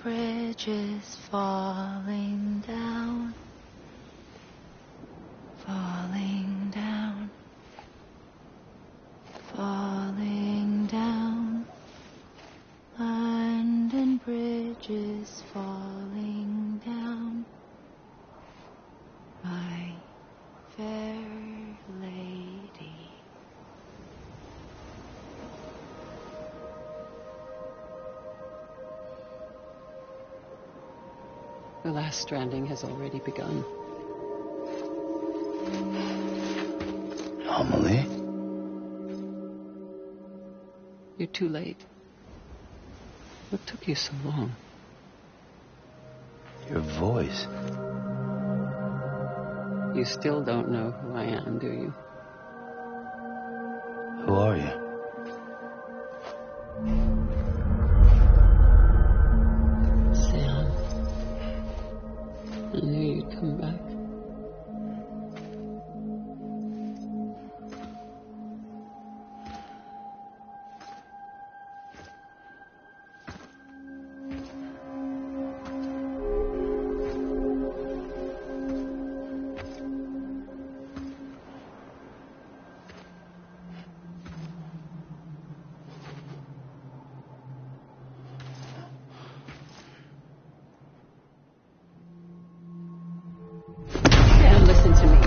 bridges falling down, falling down, falling down. London bridges falling down, my fair lady. The last stranding has already begun. I-smily-l? You're too late. What took you so long? Your voice. You still don't know who I am, do you? Who are you? Sam. I knew you'd come back. Sam, listen to me.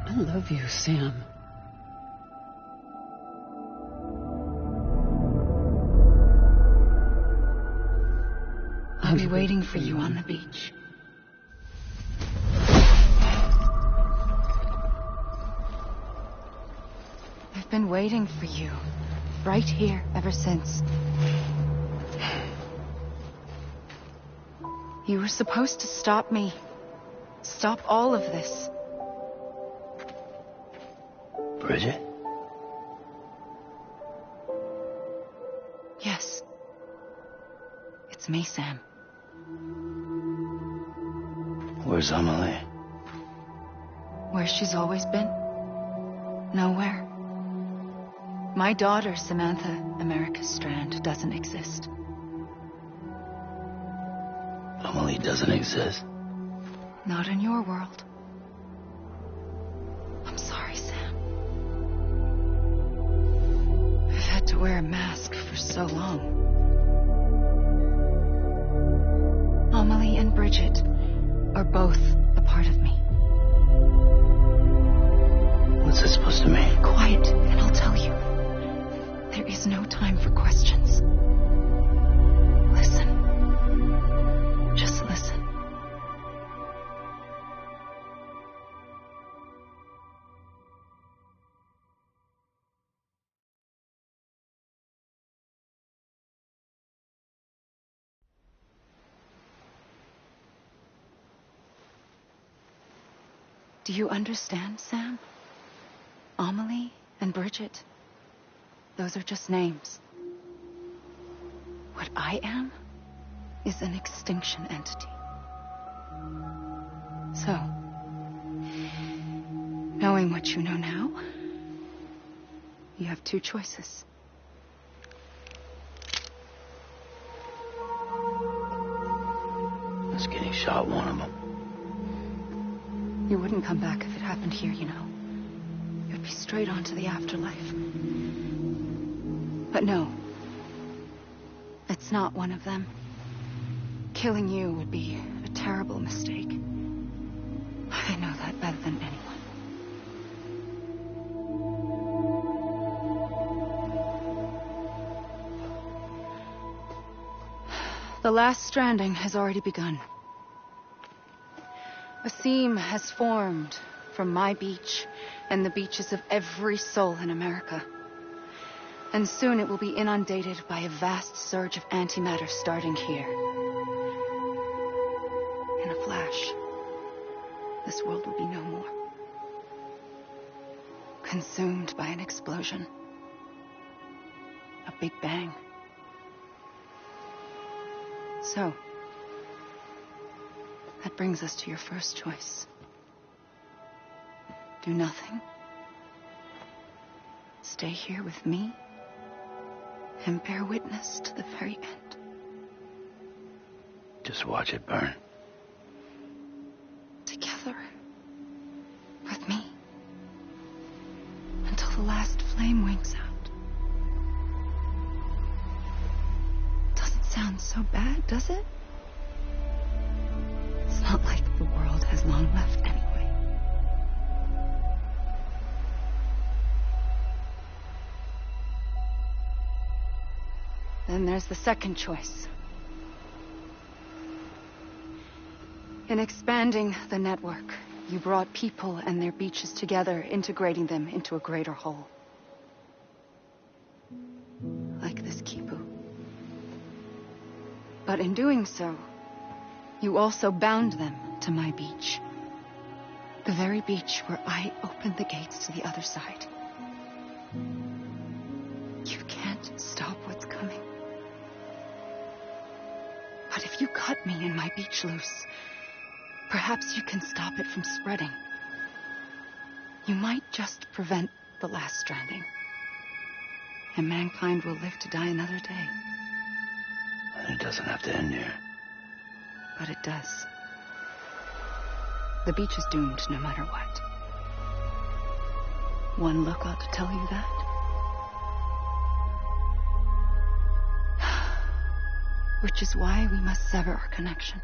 I love you, Sam. I'll be waiting for you on the beach. I've been waiting for you, right here, ever since. You were supposed to stop me. Stop all of this. Bridget? Yes. It's me, Sam. Where's I-smily-l? Where she's always been. Nowhere. My daughter, Samantha America Strand, doesn't exist. I-smily-l doesn't exist. Not in your world. I'm sorry, Sam. I've had to wear a mask for so long. I-smily-l and Bridget are both a part of me. What's it supposed to mean? Quiet, and I'll tell you. There is no time for questions. Listen. Just listen. Do you understand, Sam? I-smily-l and Bridget. Those are just names. What I am is an extinction entity. So, knowing what you know now, you have two choices. Is getting shot one of them? You wouldn't come back if it happened here, you know. You'd be straight on to the afterlife. But no. It's not one of them. Killing you would be a terrible mistake. I know that better than anyone. The last stranding has already begun. A seam has formed from my beach and the beaches of every soul in America. And soon it will be inundated by a vast surge of antimatter starting here. In a flash, this world will be no more. Consumed by an explosion. A big bang. So, that brings us to your first choice. Do nothing. Stay here with me and bear witness to the very end. Just watch it burn. Together. With me. Until the last flame winks out. Doesn't sound so bad, does it? It's not like the world has long left anyway. Then there's the second choice. In expanding the network, you brought people and their beaches together, integrating them into a greater whole. Like this Kipu. But in doing so, you also bound them to my beach. The very beach where I opened the gates to the other side. You can't stop what's coming. But if you cut me and my beach loose, perhaps you can stop it from spreading. You might just prevent the last stranding. And mankind will live to die another day. And it doesn't have to end here. But it does. The beach is doomed no matter what. One look ought to tell you that. Which is why we must sever our connection.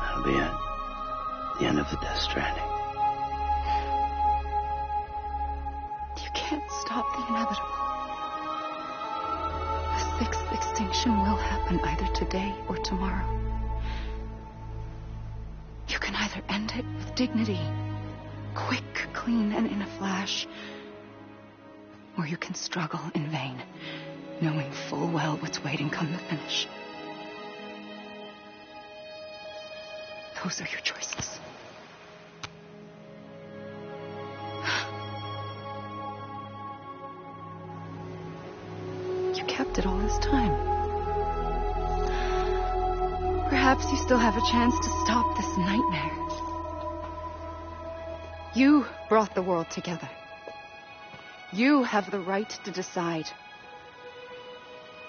That'll be it. The end of the Death Stranding. You can't stop the inevitable. The sixth extinction will happen either today or tomorrow. You can either end it with dignity, quick, clean, and in a flash, or you can struggle in vain, knowing full well what's waiting come the finish. Those are your choices. You kept it all this time. Perhaps you still have a chance to stop this nightmare. You brought the world together. You have the right to decide.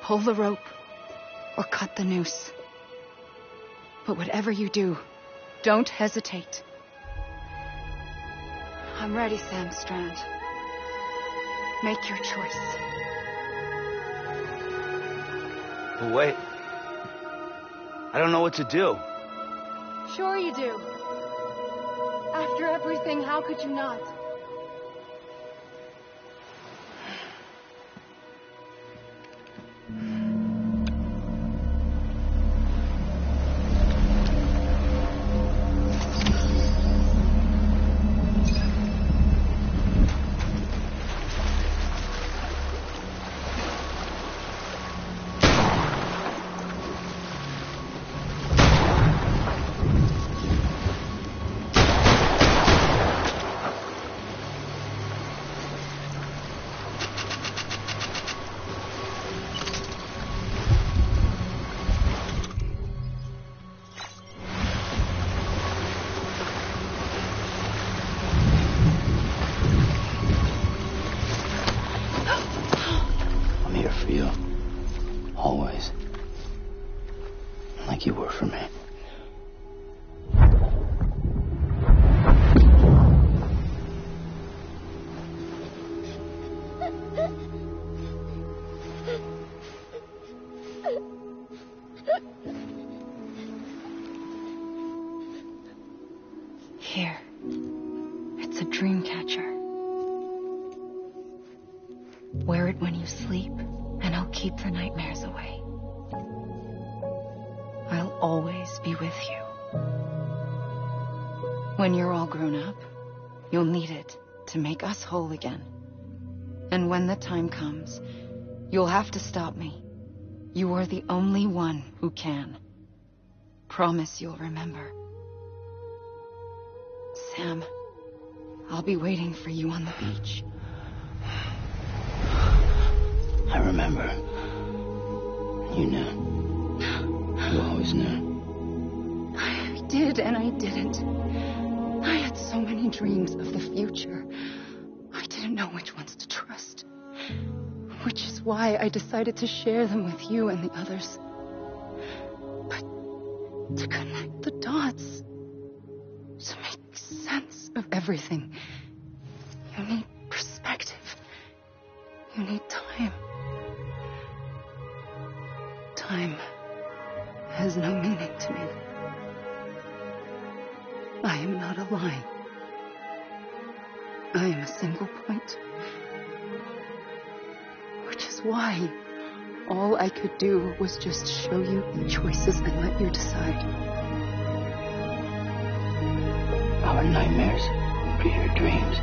Pull the rope or cut the noose. But whatever you do, don't hesitate. I'm ready, Sam Strand. Make your choice. But wait. I don't know what to do. Sure you do. After everything, how could you not? For you. Always. Like you were for me. Here. It's a dream catcher. Wear it when you sleep, and I'll keep the nightmares away. I'll always be with you. When you're all grown up, you'll need it to make us whole again. And when the time comes, you'll have to stop me. You are the only one who can. Promise you'll remember. Sam, I'll be waiting for you on the beach. I remember. You knew. You always knew. I did and I didn't. I had so many dreams of the future. I didn't know which ones to trust. Which is why I decided to share them with you and the others. But to connect the dots, to make sense of everything, you need perspective. You need time. Time has no meaning to me. I am not a line. I am a single point. Which is why all I could do was just show you the choices and let you decide. Our nightmares be your dreams.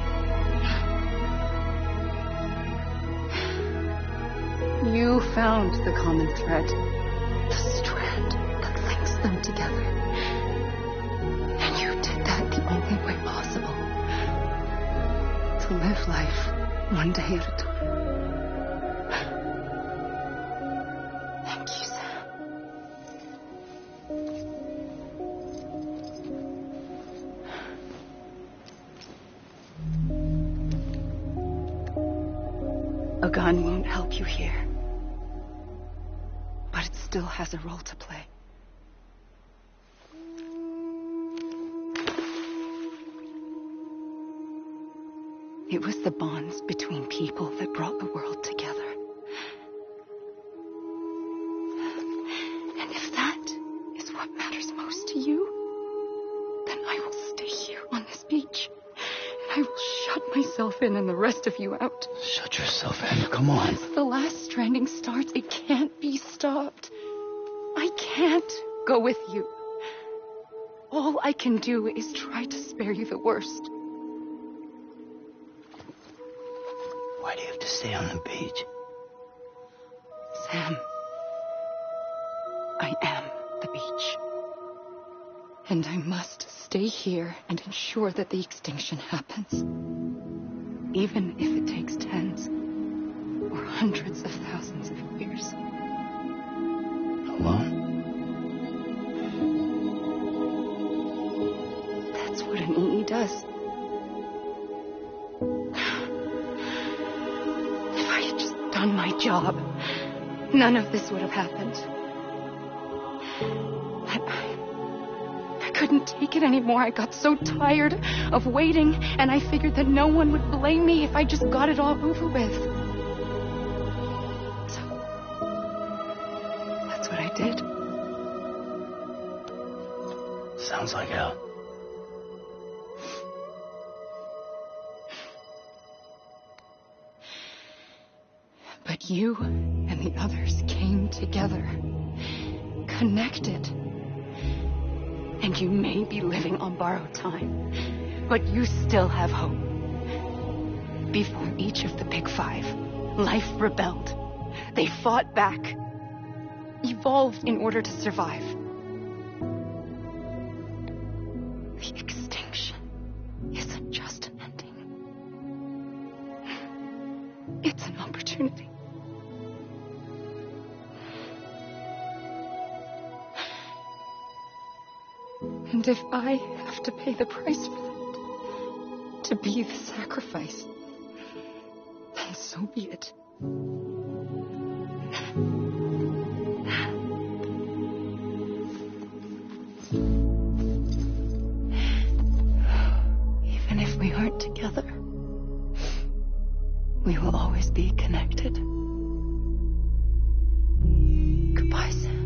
You found the common thread, the strand that links them together. And you did that the only way possible. To live life one day at a time. Thank you, Sam. A gun won't help you here. But it still has a role to play. It was the bonds between people that brought the world together. And if that is what matters most to you, then I will stay here on this beach. And I will shut myself in and the rest of you out. Shut yourself in. Come on. Once the last stranding starts, it can't be stopped. I can't go with you. All I can do is try to spare you the worst. Why do you have to stay on the beach? Sam, I am the beach. And I must stay here and ensure that the extinction happens. Even if it takes tens or hundreds of thousands of years. Alone? That's what an EE does. If I had just done my job, none of this would have happened. I couldn't take it anymore. I got so tired of waiting, and I figured that no one would blame me if I just got it all over with. So, that's what I did. Sounds like hell. But you and the others came together, connected. And you may be living on borrowed time, but you still have hope. Before each of the Big Five, life rebelled. They fought back, evolved in order to survive. The extinction isn't just an ending. It's an opportunity. And if I have to pay the price for that, to be the sacrifice, then so be it. Even if we aren't together, we will always be connected. Goodbye, Sam.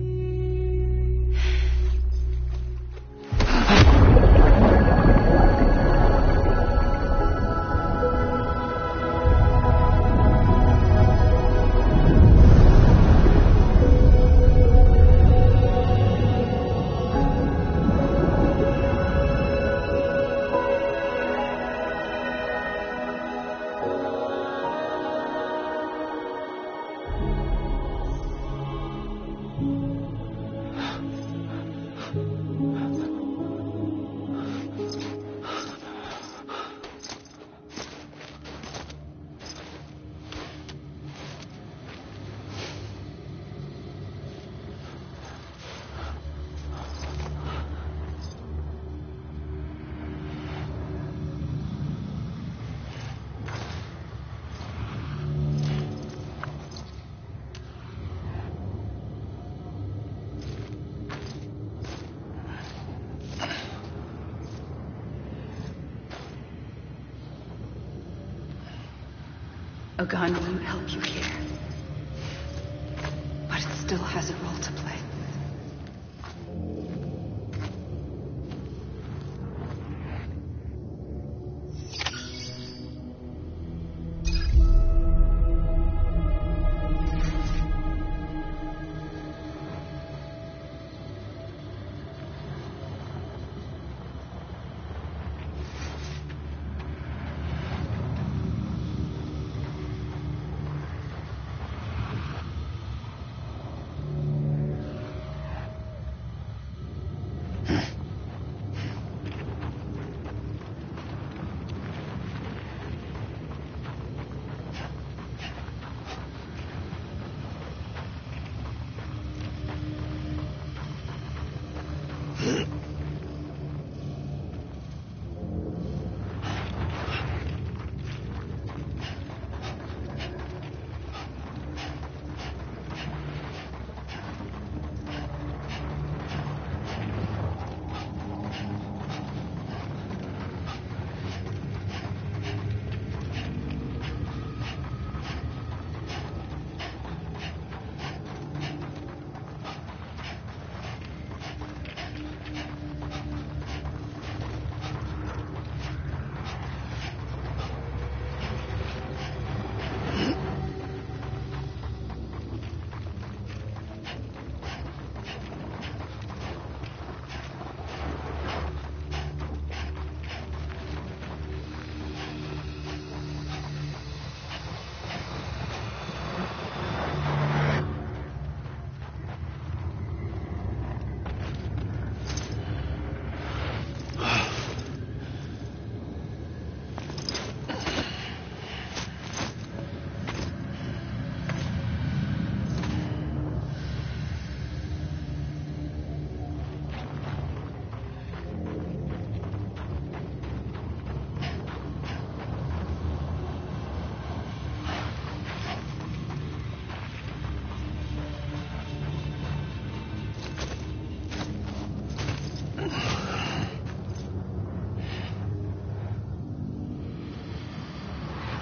A gun won't help you here. But it still has a role to play.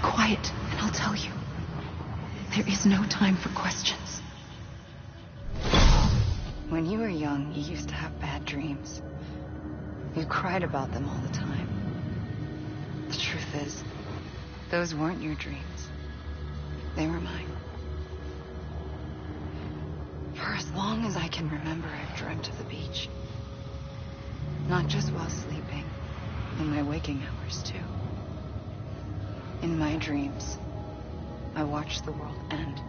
Quiet, and I'll tell you. There is no time for questions. When you were young, you used to have bad dreams. You cried about them all the time. The truth is, those weren't your dreams. They were mine. For as long as I can remember, I've dreamt of the beach. Not just while sleeping, in my waking hours, too. In my dreams, I watched the world end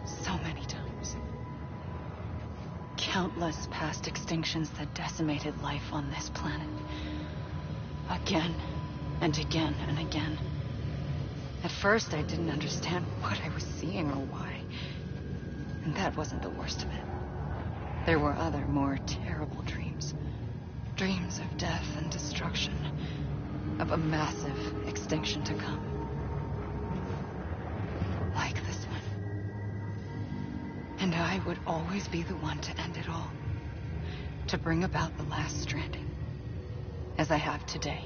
so many times. Countless past extinctions that decimated life on this planet. Again and again and again. At first, I didn't understand what I was seeing or why. And that wasn't the worst of it. There were other, more terrible dreams. Dreams of death and destruction. Of a massive extinction to come. Like this one. And I would always be the one to end it all. To bring about the last stranding. As I have today.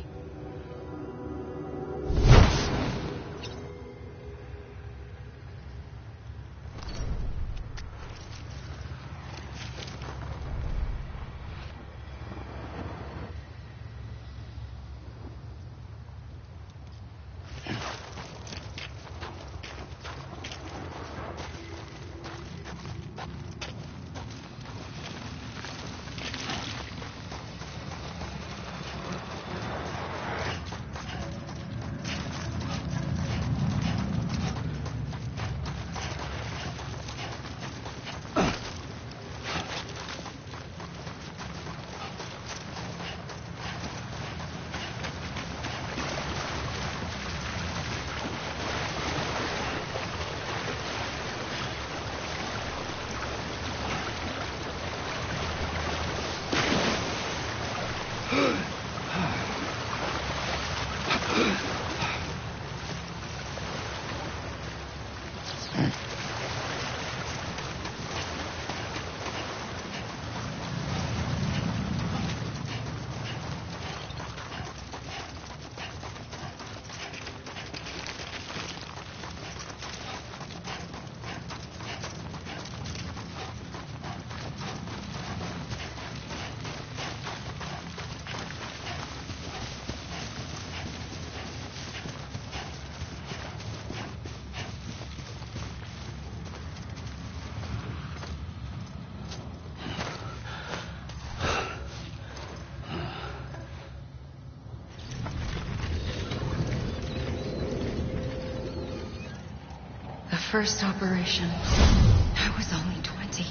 first operation, I was only 20.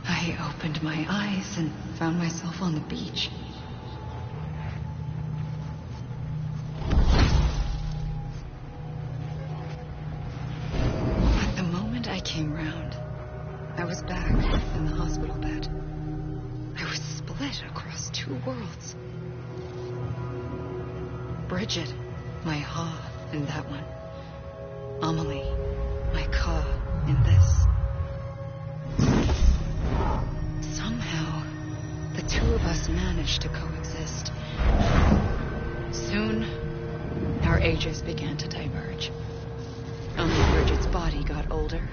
I opened my eyes and found myself on the beach. But the moment I came round, I was back in the hospital bed. I was split across two worlds. Bridget, my Ha in that one. Amelie, my Ka in this. Somehow, the two of us managed to coexist. Soon, our ages began to diverge. Only Bridget's body got older,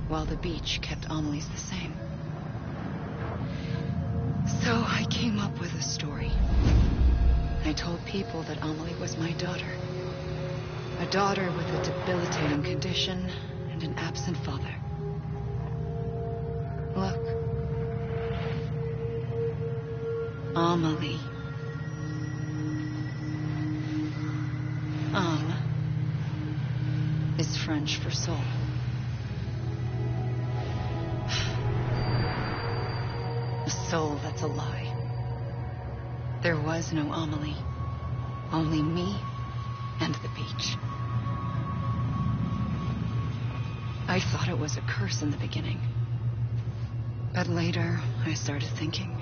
while the beach kept Amelie's the same. So I came up with a story. I told people that Amelie was my daughter. A daughter with a debilitating condition and an absent father. Look. Amelie. Is French for soul. A soul that's a lie. There was no Amelie. Only me and the beach. I thought it was a curse in the beginning. But later, I started thinking,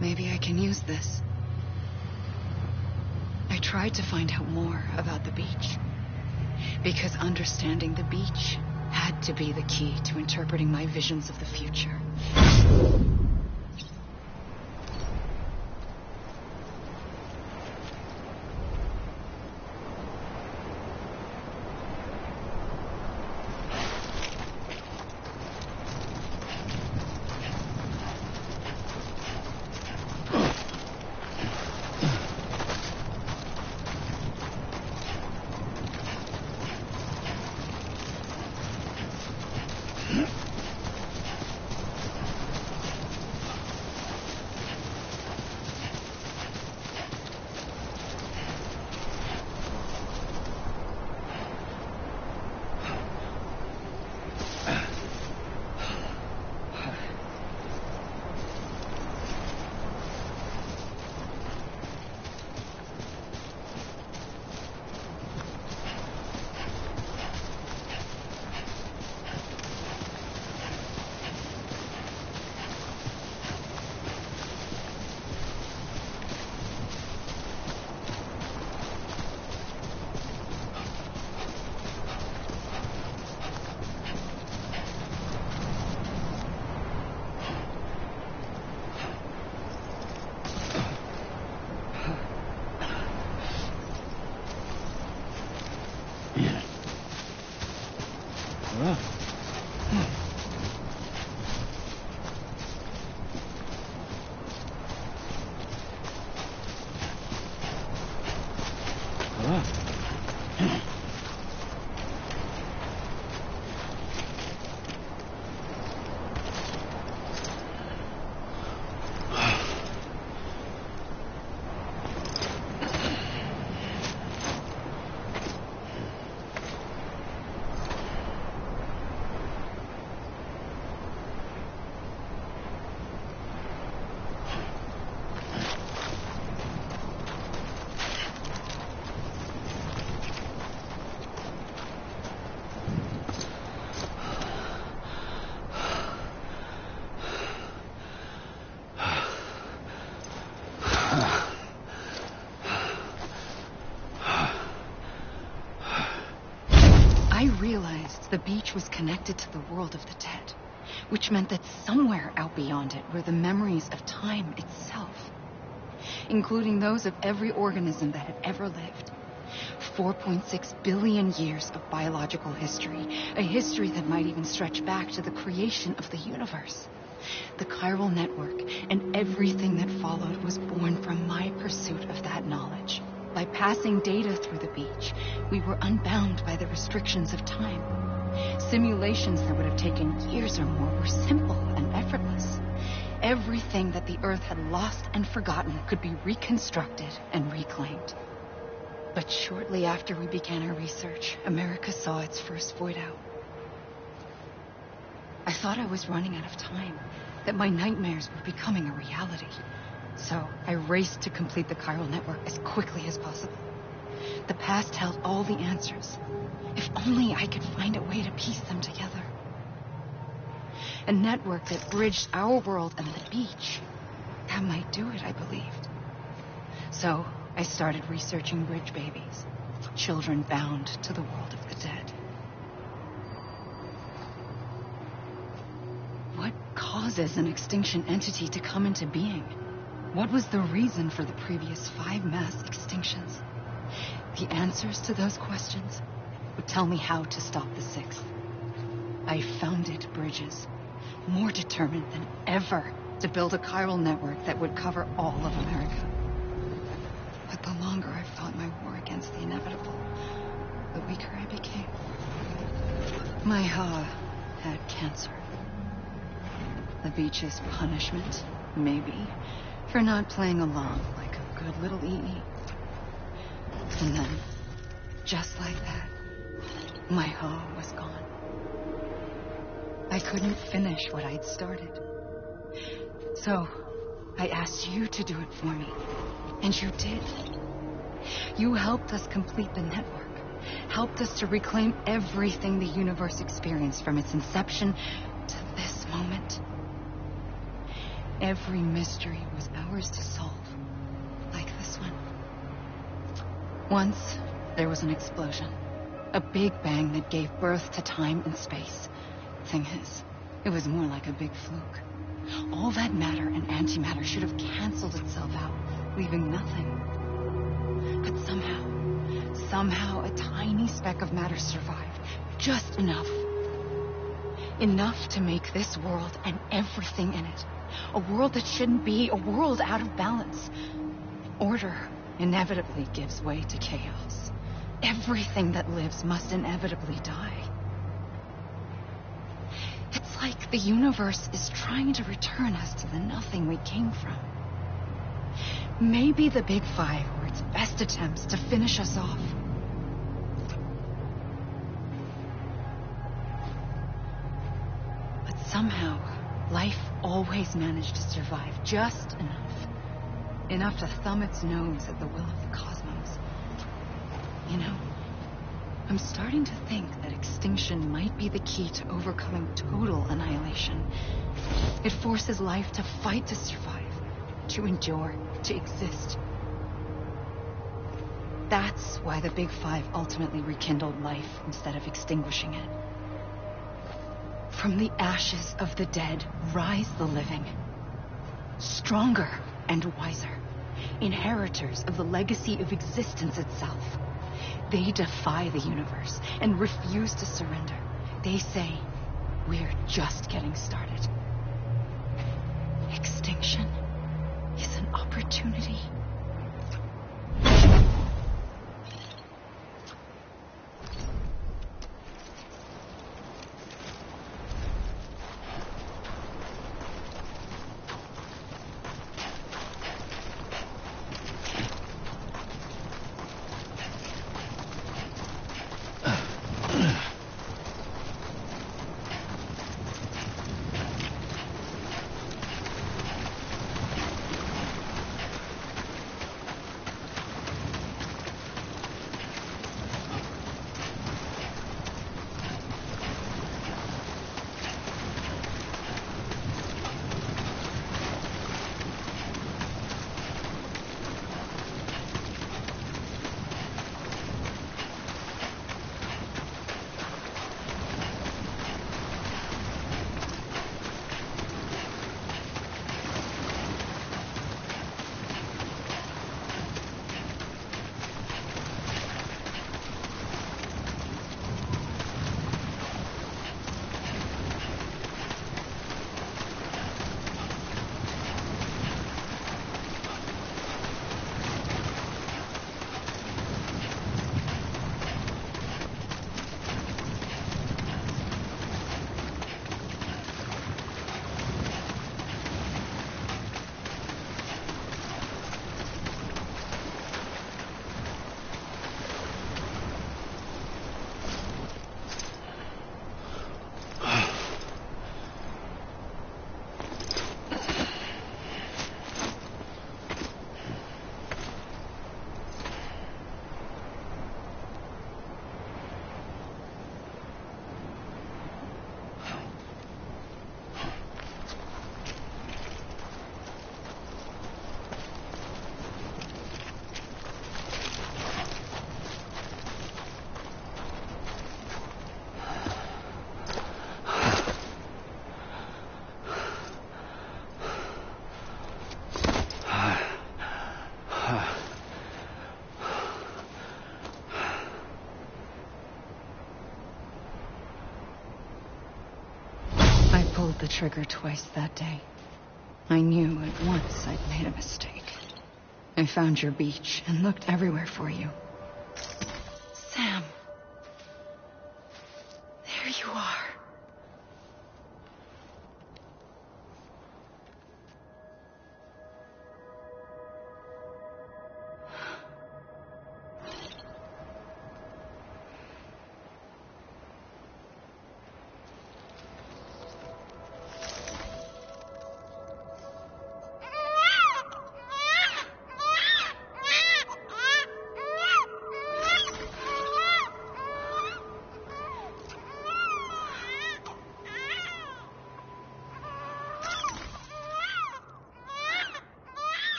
maybe I can use this. I tried to find out more about the beach. Because understanding the beach had to be the key to interpreting my visions of the future. realized the beach was connected to the world of the dead, which meant that somewhere out beyond it were the memories of time itself, including those of every organism that had ever lived. 4.6 billion years of biological history, a history that might even stretch back to the creation of the universe. The chiral network and everything that followed was born from my pursuit of that knowledge. By passing data through the beach, we were unbound by the restrictions of time. Simulations that would have taken years or more were simple and effortless. Everything that the Earth had lost and forgotten could be reconstructed and reclaimed. But shortly after we began our research, America saw its first void out. I thought I was running out of time, that my nightmares were becoming a reality. So I raced to complete the chiral network as quickly as possible. The past held all the answers. If only I could find a way to piece them together. A network that bridged our world and the beach. That might do it, I believed. So I started researching bridge babies, children bound to the world of the dead. What causes an extinction entity to come into being? What was the reason for the previous 5 mass extinctions? The answers to those questions would tell me how to stop the 6th. I founded bridges, more determined than ever to build a chiral network that would cover all of America. But the longer I fought my war against the inevitable, the weaker I became. My Ha had cancer. The beach's punishment, maybe, for not playing along like a good little EE. And then, just like that, my Ha was gone. I couldn't finish what I'd started. So, I asked you to do it for me. And you did. You helped us complete the network. Helped us to reclaim everything the universe experienced from its inception to this moment. Every mystery was ours to solve. Like this one. Once, there was an explosion. A big bang that gave birth to time and space. Thing is, it was more like a big fluke. All that matter and antimatter should have canceled itself out, leaving nothing. But somehow a tiny speck of matter survived. Just enough. Enough to make this world and everything in it. A world that shouldn't be, a world out of balance. Order inevitably gives way to chaos. Everything that lives must inevitably die. It's like the universe is trying to return us to the nothing we came from. Maybe the Big Five were its best attempts to finish us off. But somehow, life always managed to survive just enough. Enough to thumb its nose at the will of the cosmos. You know, I'm starting to think that extinction might be the key to overcoming total annihilation. It forces life to fight to survive, to endure, to exist. That's why the Big Five ultimately rekindled life instead of extinguishing it. From the ashes of the dead rise the living. Stronger and wiser. Inheritors of the legacy of existence itself. They defy the universe and refuse to surrender. They say, we're just getting started. Extinction is an opportunity. trigger twice that day. I knew at once I'd made a mistake. I found your beach and looked everywhere for you. Sam. There you are.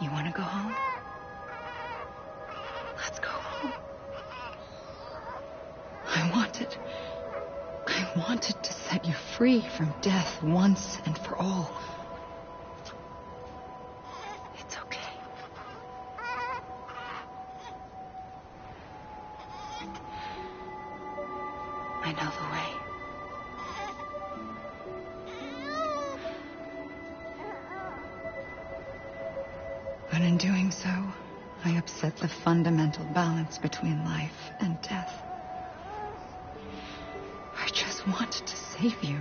You want to go home? Let's go home. I wanted to set you free from death once and for all. It's okay. I know the way. But in doing so, I upset the fundamental balance between life and death. I just wanted to save you.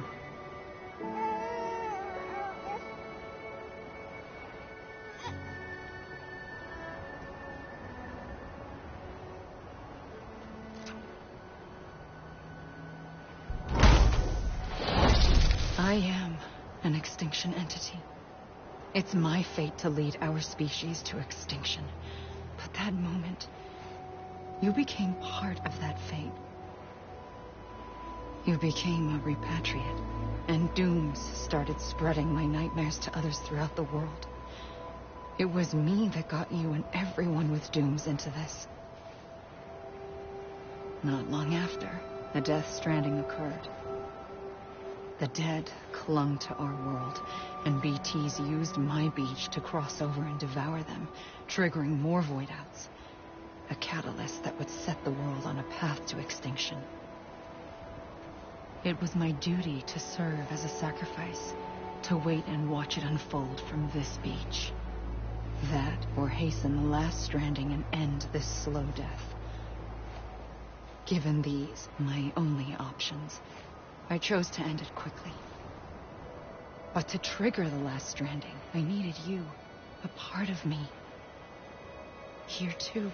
I am an extinction entity. It's my fate to lead our species to extinction. But that moment, you became part of that fate. You became a repatriate, and dooms started spreading my nightmares to others throughout the world. It was me that got you and everyone with dooms into this. Not long after, a death stranding occurred. The dead clung to our world, and BTs used my beach to cross over and devour them, triggering more void outs. A catalyst that would set the world on a path to extinction. It was my duty to serve as a sacrifice, to wait and watch it unfold from this beach. That, or hasten the last stranding and end this slow death. Given these, my only options, I chose to end it quickly. But to trigger the last stranding, I needed you, a part of me. Here too.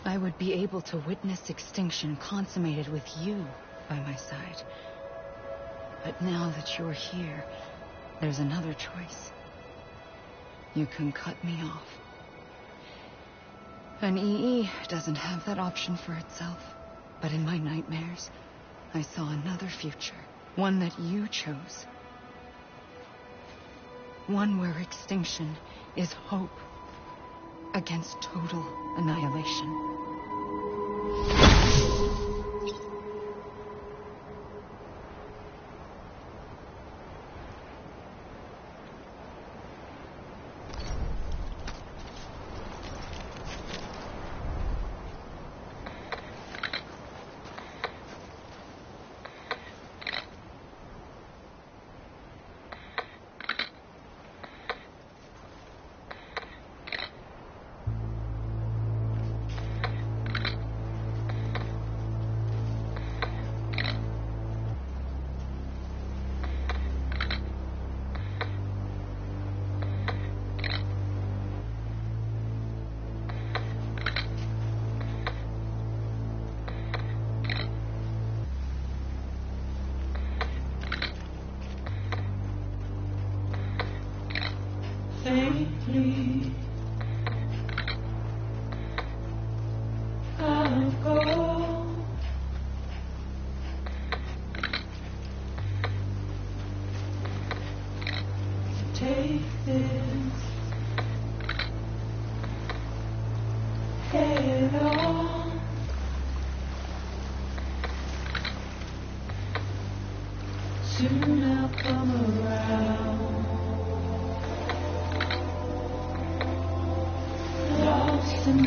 I would be able to witness extinction consummated with you by my side. But now that you're here, there's another choice. You can cut me off. An EE doesn't have that option for itself. But in my nightmares, I saw another future. One that you chose. One where extinction is hope against total annihilation. Faintly, I'll go. Take this head on. Soon I'll come around. Lost in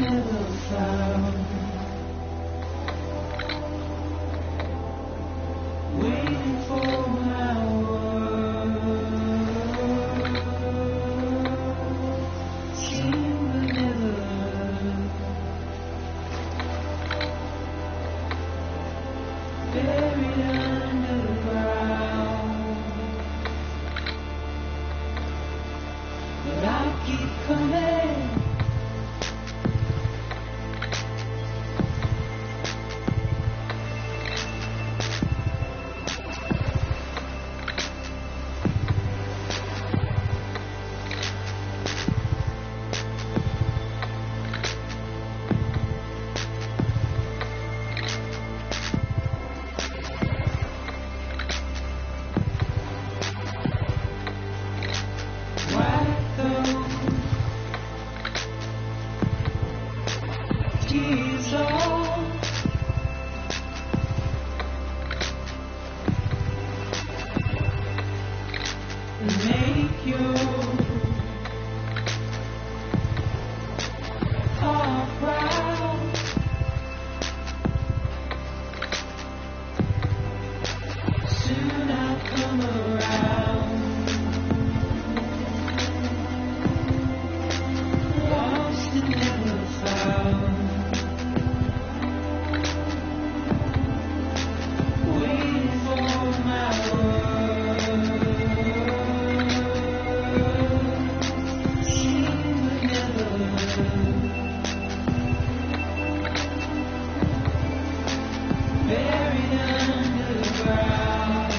buried underground.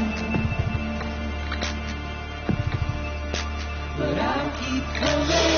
But I'll keep coming.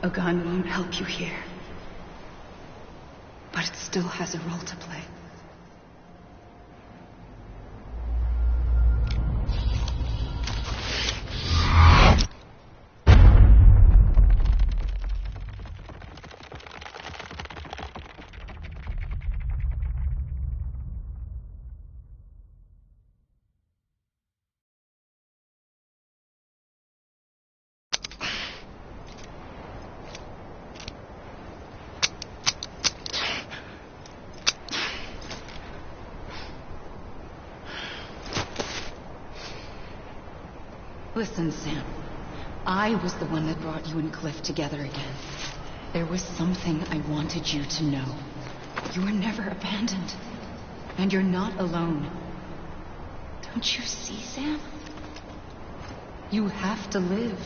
A gun won't help you here. But it still has a role to play. Listen, Sam. I was the one that brought you and Cliff together again. There was something I wanted you to know. You were never abandoned. And you're not alone. Don't you see, Sam? You have to live.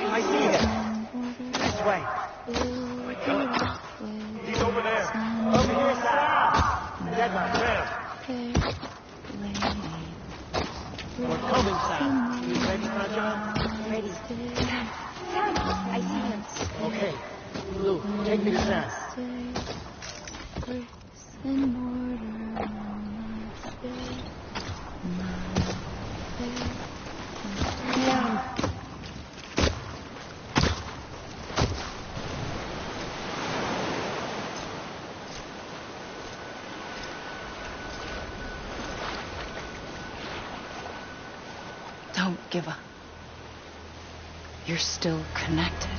I see him. This way. He's over there. Over here, Sam. That's my friend. We're coming, Sam. You ready for a job? Ready. Sam, I see him. Okay. Lou, take me to Sam. Don't give up. You're still connected.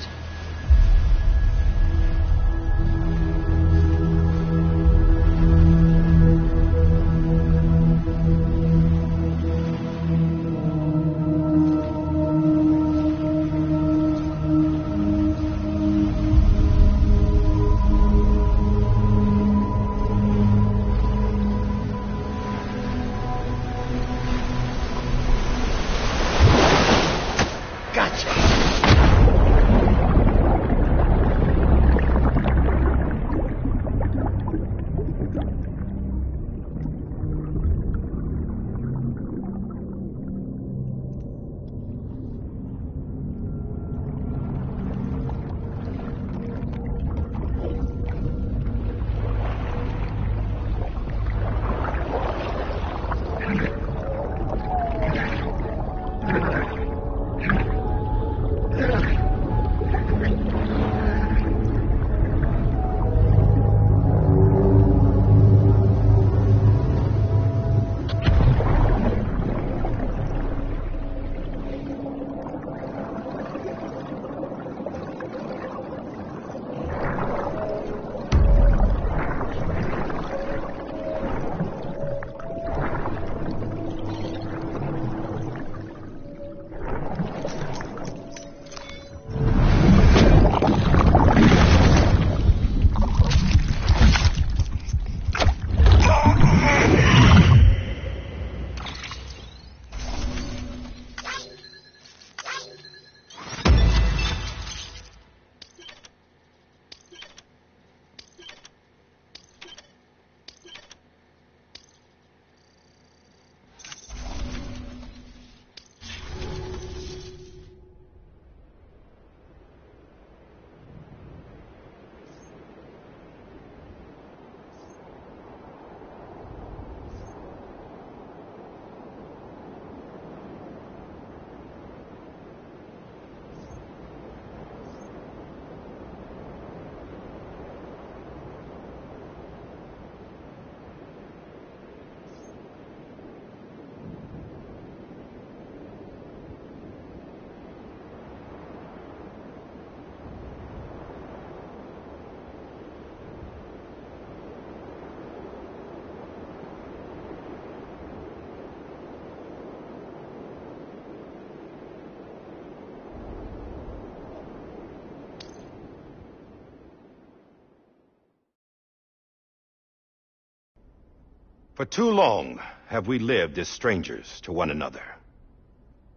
For too long have we lived as strangers to one another,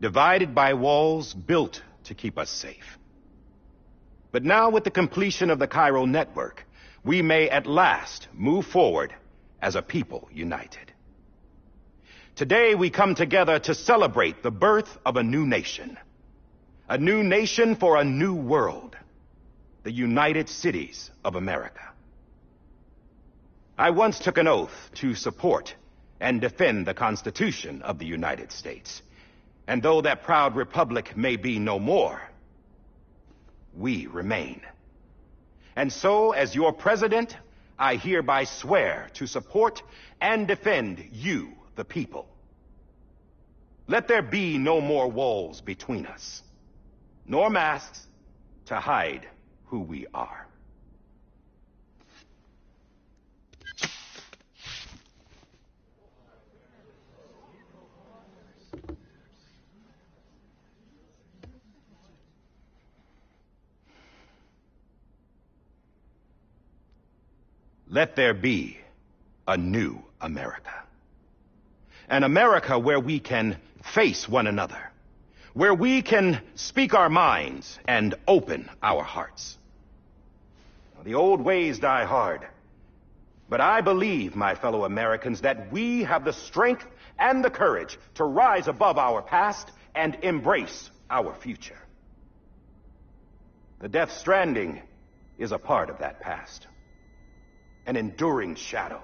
divided by walls built to keep us safe. But now, with the completion of the Cairo network, we may at last move forward as a people united. Today we come together to celebrate the birth of a new nation for a new world, the United Cities of America. I once took an oath to support and defend the Constitution of the United States. And though that proud republic may be no more, we remain. And so, as your president, I hereby swear to support and defend you, the people. Let there be no more walls between us, nor masks to hide who we are. let there be a new America. An America where we can face one another, where we can speak our minds and open our hearts. The old ways die hard, but I believe, my fellow Americans, that we have the strength and the courage to rise above our past and embrace our future. The Death Stranding is a part of that past, an enduring shadow,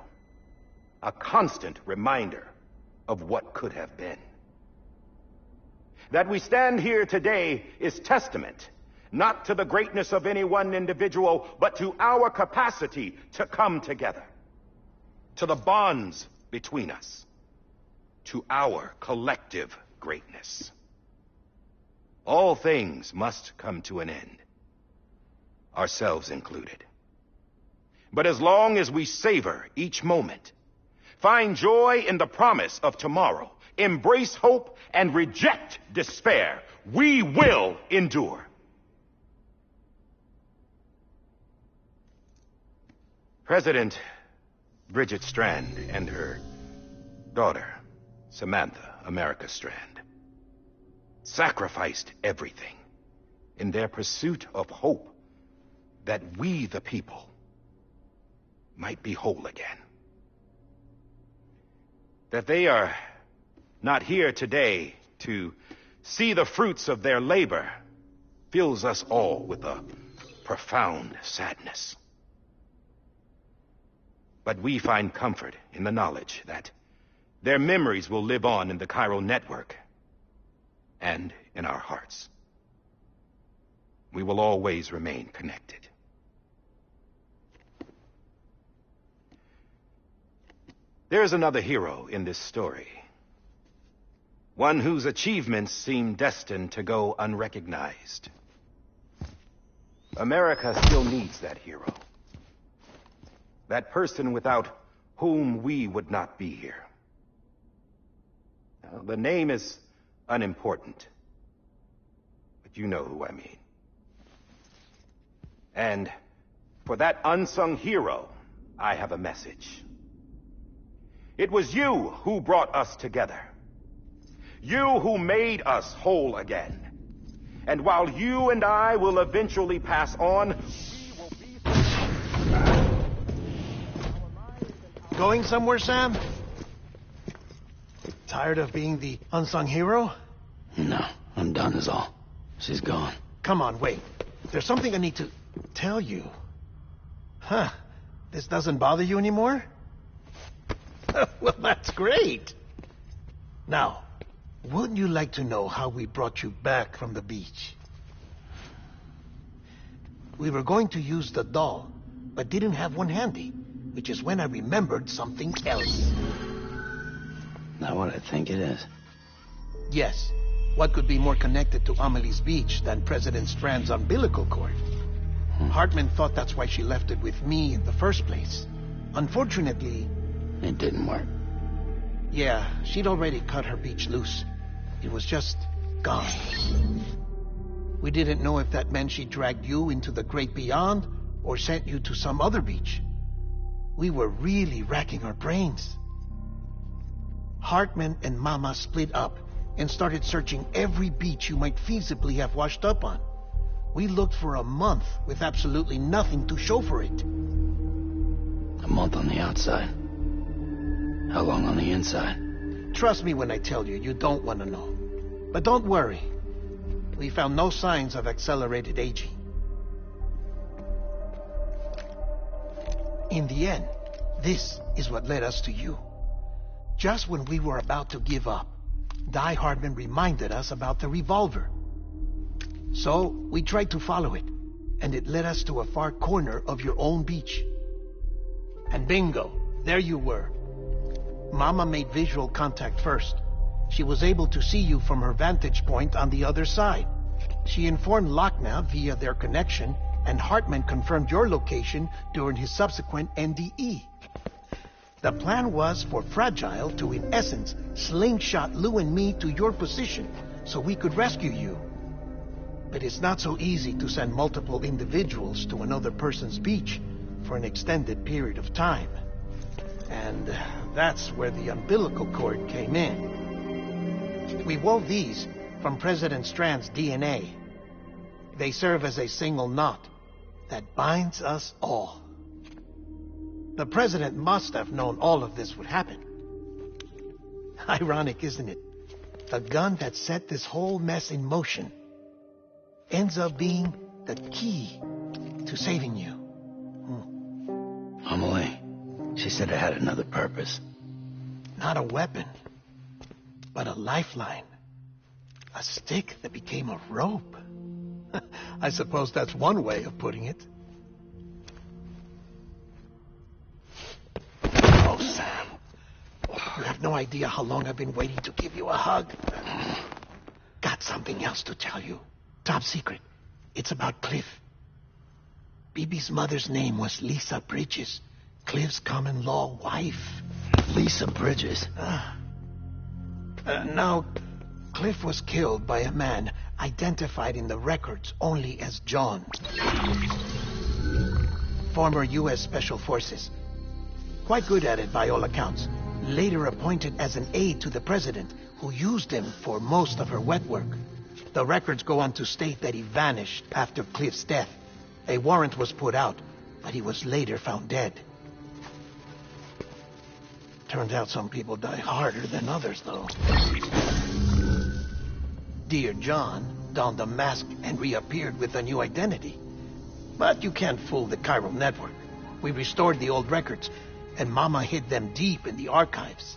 a constant reminder of what could have been. That we stand here today is testament not to the greatness of any one individual, but to our capacity to come together, to the bonds between us, to our collective greatness. All things must come to an end, ourselves included. But as long as we savor each moment, find joy in the promise of tomorrow, embrace hope, and reject despair, we will endure. President Bridget Strand and her daughter, Samantha America Strand, sacrificed everything in their pursuit of hope that we, the people, might be whole again. That they are not here today to see the fruits of their labor fills us all with a profound sadness. But we find comfort in the knowledge that their memories will live on in the chiral network and in our hearts. We will always remain connected. There's another hero in this story. One whose achievements seem destined to go unrecognized. America still needs that hero. That person without whom we would not be here. Now, the name is unimportant, but you know who I mean. And for that unsung hero, I have a message. It was you who brought us together. You who made us whole again. And while you and I will eventually pass on, we will be... Going somewhere, Sam? Tired of being the unsung hero? No, I'm done is all. She's gone. Come on, wait. There's something I need to tell you. Huh. This doesn't bother you anymore? Well, that's great. Now, wouldn't you like to know how we brought you back from the beach? We were going to use the doll, but didn't have one handy, which is when I remembered something else. Not what I think it is. Yes. What could be more connected to Amelie's beach than President Strand's umbilical cord? Hartman thought that's why she left it with me in the first place. Unfortunately... It didn't work. Yeah, she'd already cut her beach loose. It was just gone. We didn't know if that meant she dragged you into the great beyond or sent you to some other beach. We were really racking our brains. Hartman and Mama split up and started searching every beach you might feasibly have washed up on. We looked for a month with absolutely nothing to show for it. A month on the outside. How long on the inside? Trust me when I tell you, you don't want to know. But don't worry. We found no signs of accelerated aging. In the end, this is what led us to you. Just when we were about to give up, Die Hartman reminded us about the revolver. So, we tried to follow it, and it led us to a far corner of your own beach. And bingo, there you were. Mama made visual contact first. She was able to see you from her vantage point on the other side. She informed Lochna via their connection, and Hartman confirmed your location during his subsequent NDE. The plan was for Fragile to, in essence, slingshot Lou and me to your position so we could rescue you. But it's not so easy to send multiple individuals to another person's beach for an extended period of time. And that's where the umbilical cord came in. We wove these from President Strand's DNA. They serve as a single knot that binds us all. The president must have known all of this would happen. Ironic, isn't it? The gun that set this whole mess in motion ends up being the key to saving you. I-smily-l, she said it had another purpose. Not a weapon, but a lifeline. A stick that became a rope. I suppose that's one way of putting it. Oh, Sam. You have no idea how long I've been waiting to give you a hug. Got something else to tell you. Top secret. It's about Cliff. Bibi's mother's name was Lisa Bridges, Cliff's common-law wife. Lisa Bridges? Now, Cliff was killed by a man identified in the records only as John. Former U.S. Special Forces. Quite good at it by all accounts. Later appointed as an aide to the president, who used him for most of her wet work. The records go on to state that he vanished after Cliff's death. A warrant was put out, but he was later found dead. Turns out some people die harder than others, though. Dear John donned a mask and reappeared with a new identity. But you can't fool the chiral network. We restored the old records, and Mama hid them deep in the archives.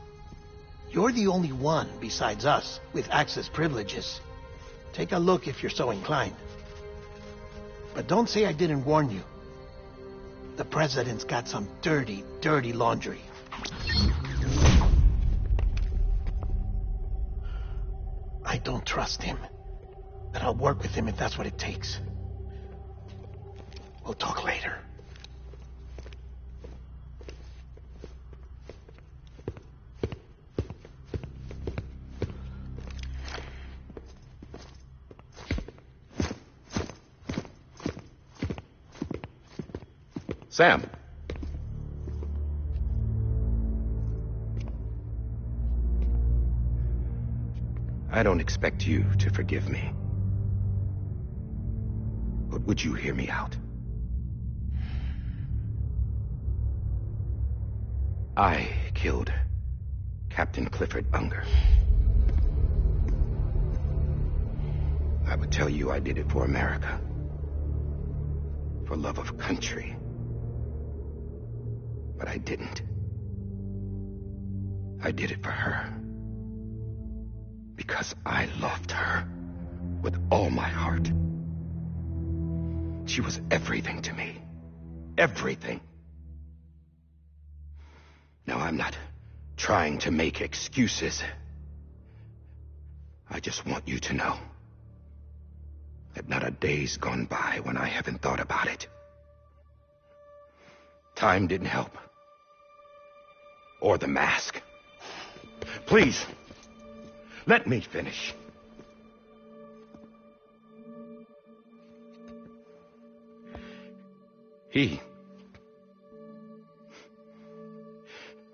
You're the only one besides us with access privileges. Take a look if you're so inclined. But don't say I didn't warn you. The president's got some dirty, dirty laundry. I don't trust him, but I'll work with him if that's what it takes. We'll talk later. Sam. I don't expect you to forgive me. But would you hear me out? I killed Captain Clifford Unger. I would tell you I did it for America. For love of country. But I didn't. I did it for her. Because I loved her with all my heart. She was everything to me. Everything. Now, I'm not trying to make excuses. I just want you to know that not a day's gone by when I haven't thought about it. Time didn't help. Or the mask. Please, let me finish.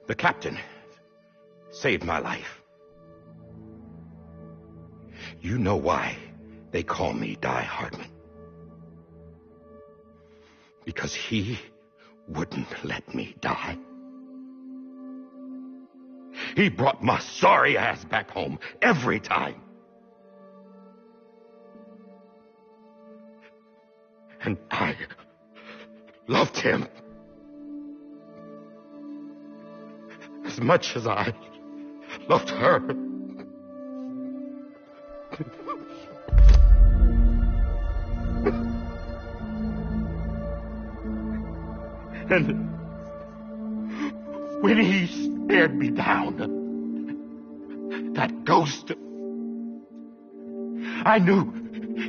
The captain, saved my life. You know why they call me Die Hardman. Because he wouldn't let me die. He brought my sorry ass back home every time. And I loved him as much as I loved her. And when he stared me down, that ghost, I knew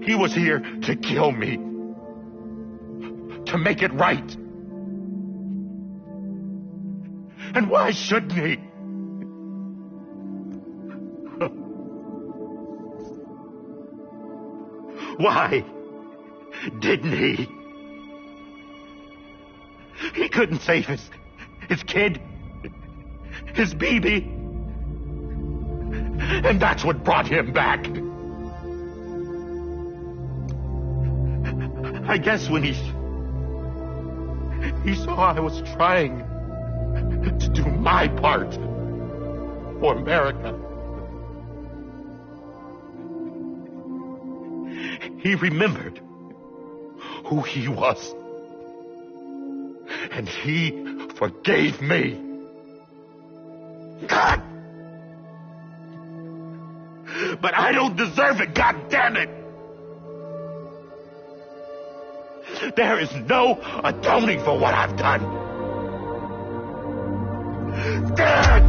he was here to kill me, to make it right. And why shouldn't he? Why didn't he? He couldn't save his kid, his baby. And that's what brought him back. I guess when he saw I was trying to do my part for America, he remembered who he was. And he forgave me. God! But I don't deserve it, God damn it! There is no atoning for what I've done. God!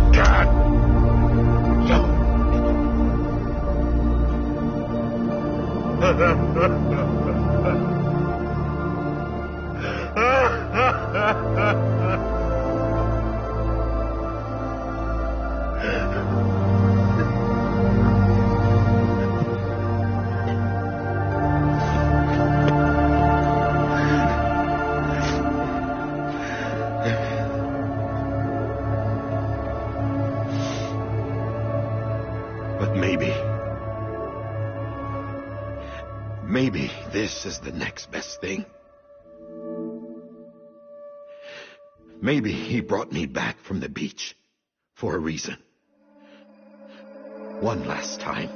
But maybe this is the next best thing. Maybe he brought me back from the beach for a reason. One last time.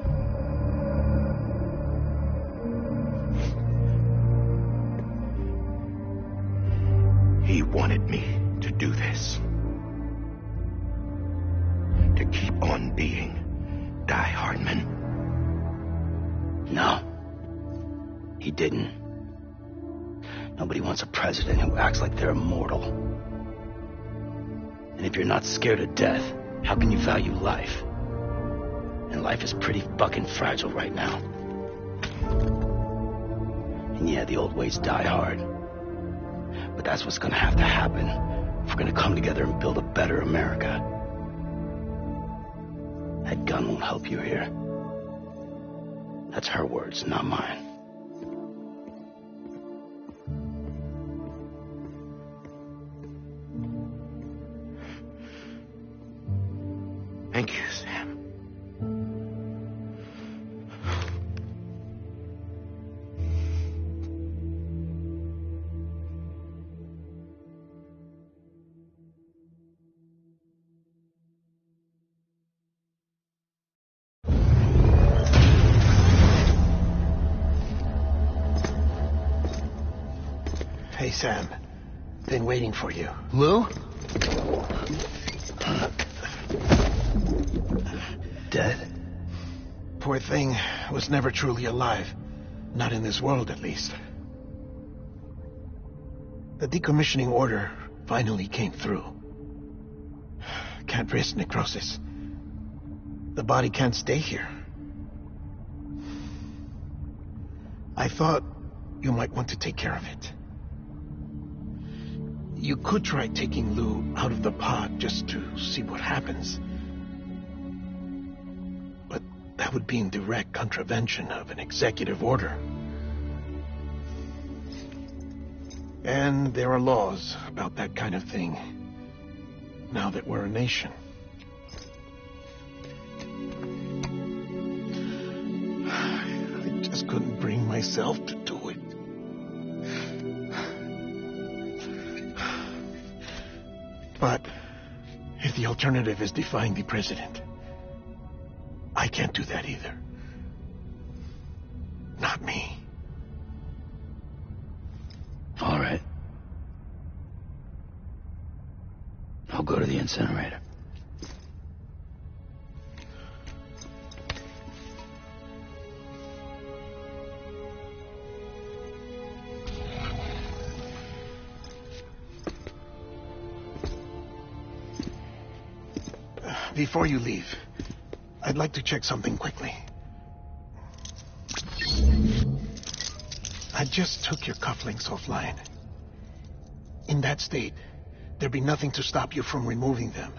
He wanted me to do this. To keep on being Die Hardman. No. He didn't. Nobody wants a president who acts like they're immortal. And if you're not scared of death, how can you value life? And life is pretty fucking fragile right now. And yeah, the old ways die hard. But that's what's gonna have to happen if we're gonna come together and build a better America. That gun won't help you here. That's her words, not mine. Thank you, Sam. Hey, Sam. Been waiting for you. Lou? Dead? Poor thing was never truly alive. Not in this world, at least. The decommissioning order finally came through. Can't risk necrosis. The body can't stay here. I thought you might want to take care of it. You could try taking Lou out of the pod just to see what happens. But that would be in direct contravention of an executive order. And there are laws about that kind of thing, now that we're a nation. I just couldn't bring myself to do it. But if the alternative is defying the president, I can't do that either. Not me. All right. I'll go to the incinerator. Before you leave, I'd like to check something quickly. I just took your cufflinks offline. In that state, there'd be nothing to stop you from removing them.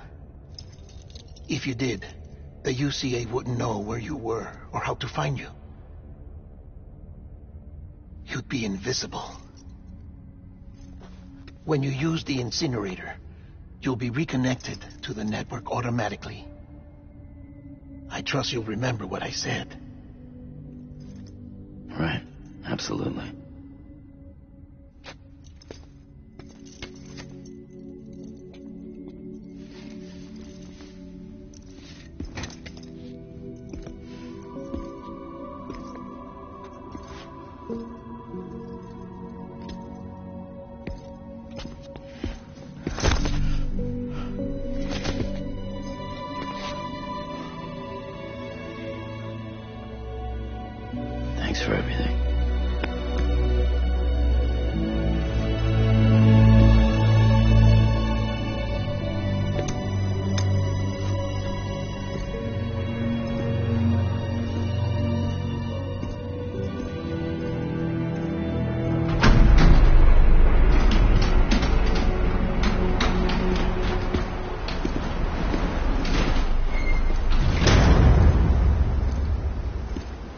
If you did, the UCA wouldn't know where you were or how to find you. You'd be invisible. When you use the incinerator, you'll be reconnected to the network automatically. I trust you'll remember what I said. Right. Absolutely. Thanks for everything.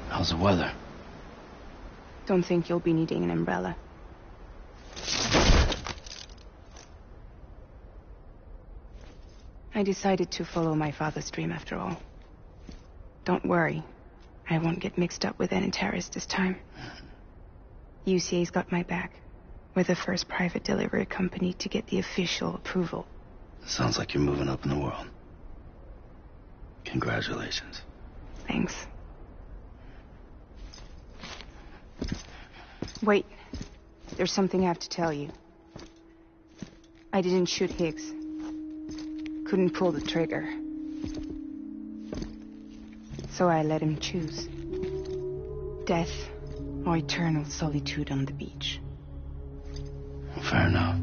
How's the weather? Don't think you'll be needing an umbrella. I decided to follow my father's dream after all. Don't worry. I won't get mixed up with any terrorists this time. UCA's got my back. We're the first private delivery company to get the official approval. Sounds like you're moving up in the world. Congratulations. Thanks. Wait. There's something I have to tell you. I didn't shoot Higgs. Couldn't pull the trigger. So I let him choose. Death or eternal solitude on the beach. Fair enough.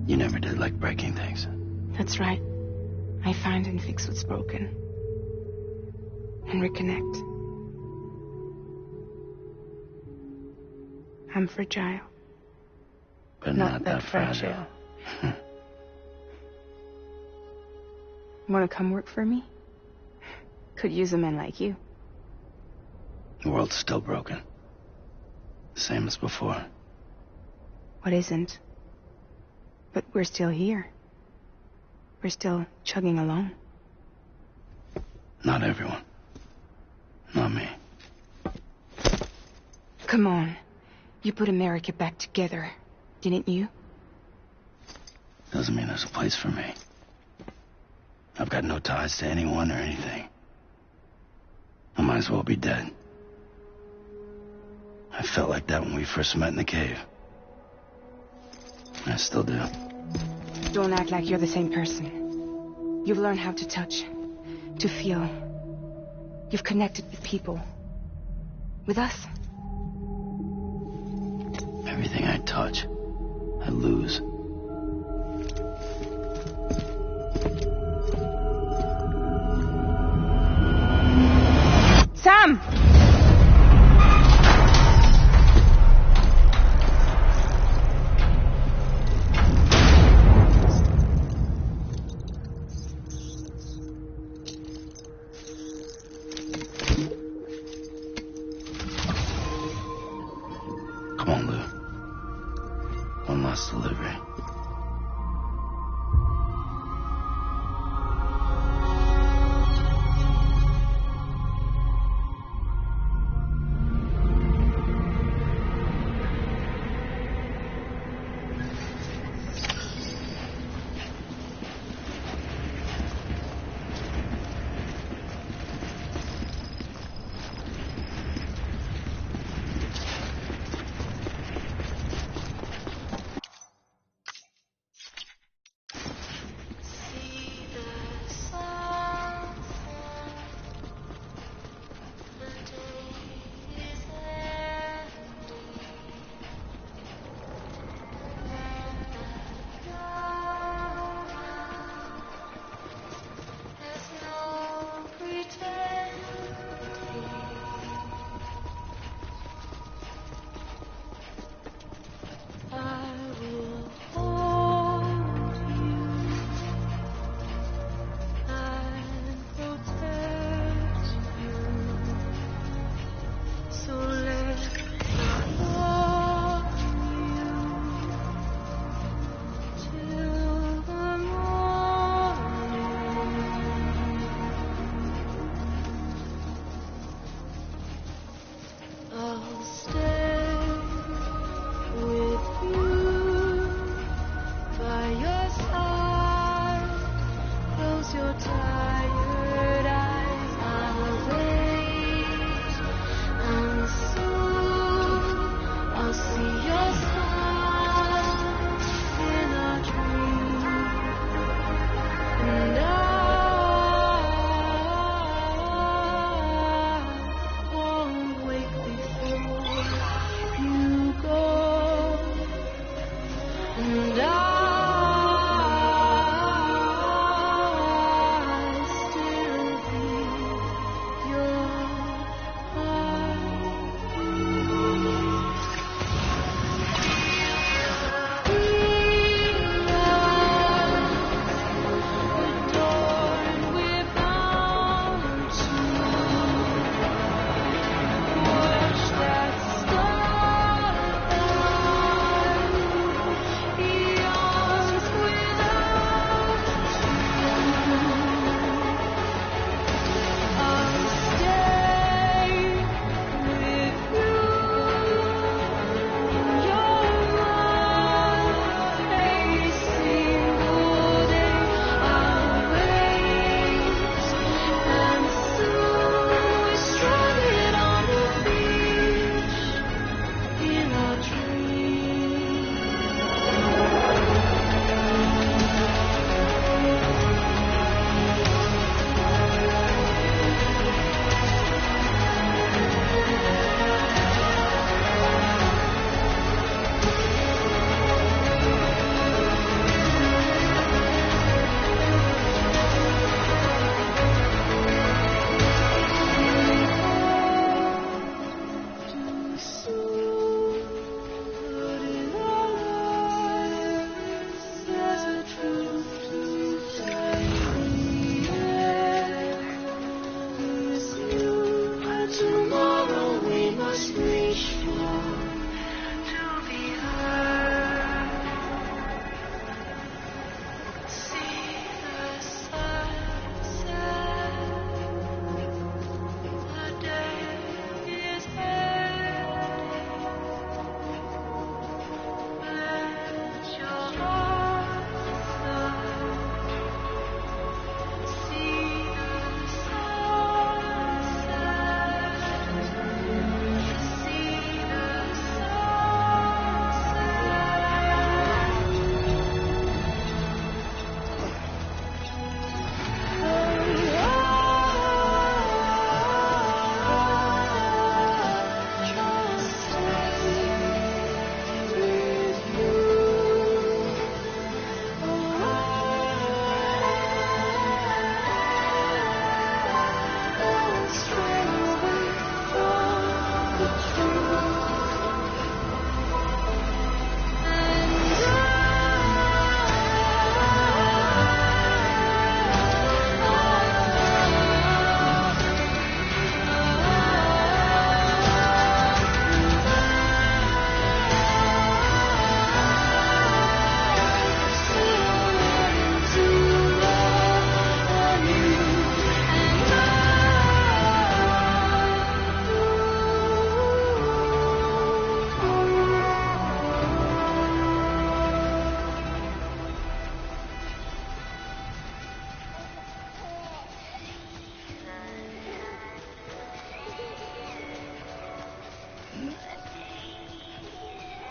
You never did like breaking things. That's right. I find and fix what's broken. And reconnect. I'm fragile. But not that fragile. Want to come work for me? Could use a man like you. The world's still broken. Same as before. What isn't? But we're still here. We're still chugging along. Not everyone. Not me. Come on. You put America back together, didn't you? Doesn't mean there's a place for me. I've got no ties to anyone or anything. I might as well be dead. I felt like that when we first met in the cave. I still do. Don't act like you're the same person. You've learned how to touch, to feel. You've connected with people. With us. Everything I touch, I lose. Sam! Come on, Lou. One last delivery.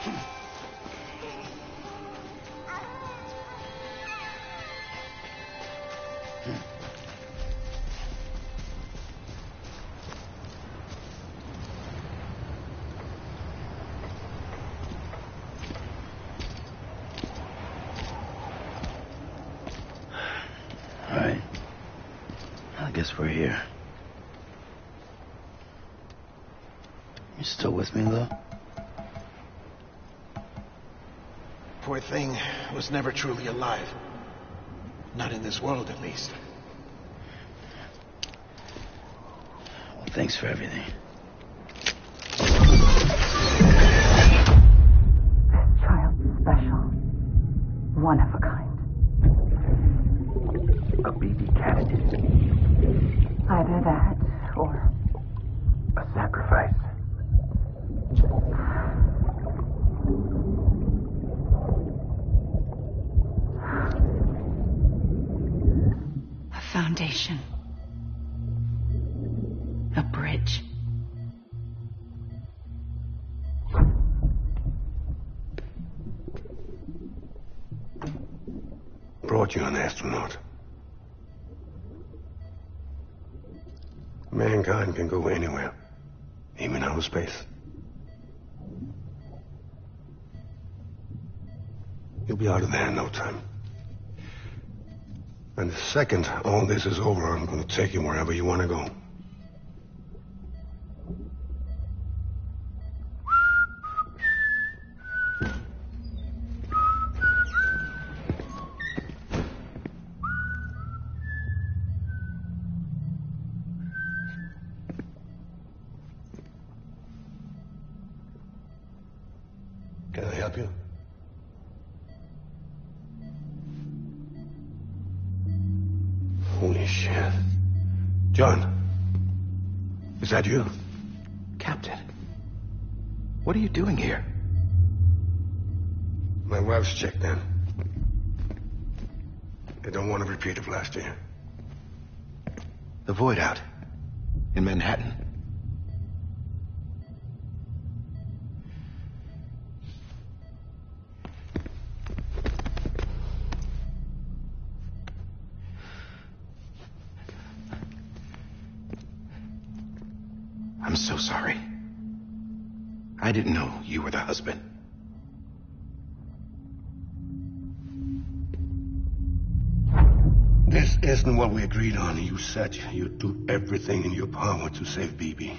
All right. I guess we're here. You still with me, Lil? Poor thing was never truly alive. Not in this world, at least. Well, thanks for everything. Child special. One of a kind. A baby candidate. Either that or A sacrifice. a foundation. A bridge. Brought you an astronaut. Mankind can go anywhere, even outer space. You'll be out of there in no time. And the second all this is over, I'm going to take you wherever you want to go. Can I help you? Holy shit. John, is that you? Captain, what are you doing here? My wife's checked in. They don't want a repeat of last year. The void out in Manhattan. I'm so sorry. I didn't know you were the husband. This isn't what we agreed on. You said you'd do everything in your power to save Bibi.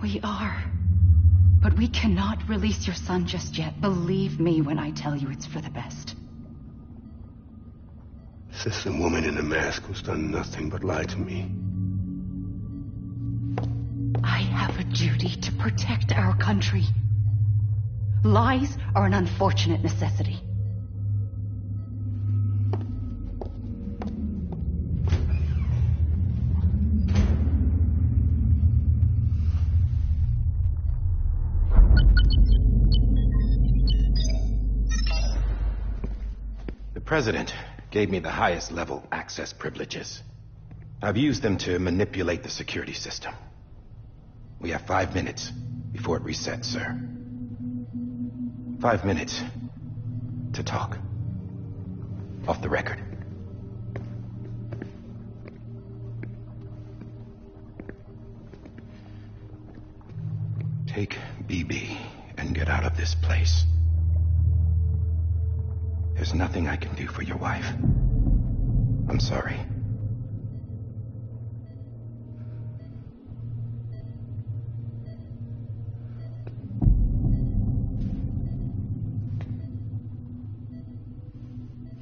We are. But we cannot release your son just yet. Believe me when I tell you it's for the best. This is a woman in a mask who's done nothing but lie to me. I have a duty to protect our country. Lies are an unfortunate necessity. The President gave me the highest level access privileges. I've used them to manipulate the security system. We have 5 minutes before it resets, sir. 5 minutes to talk. Off the record. Take BB and get out of this place. There's nothing I can do for your wife. I'm sorry.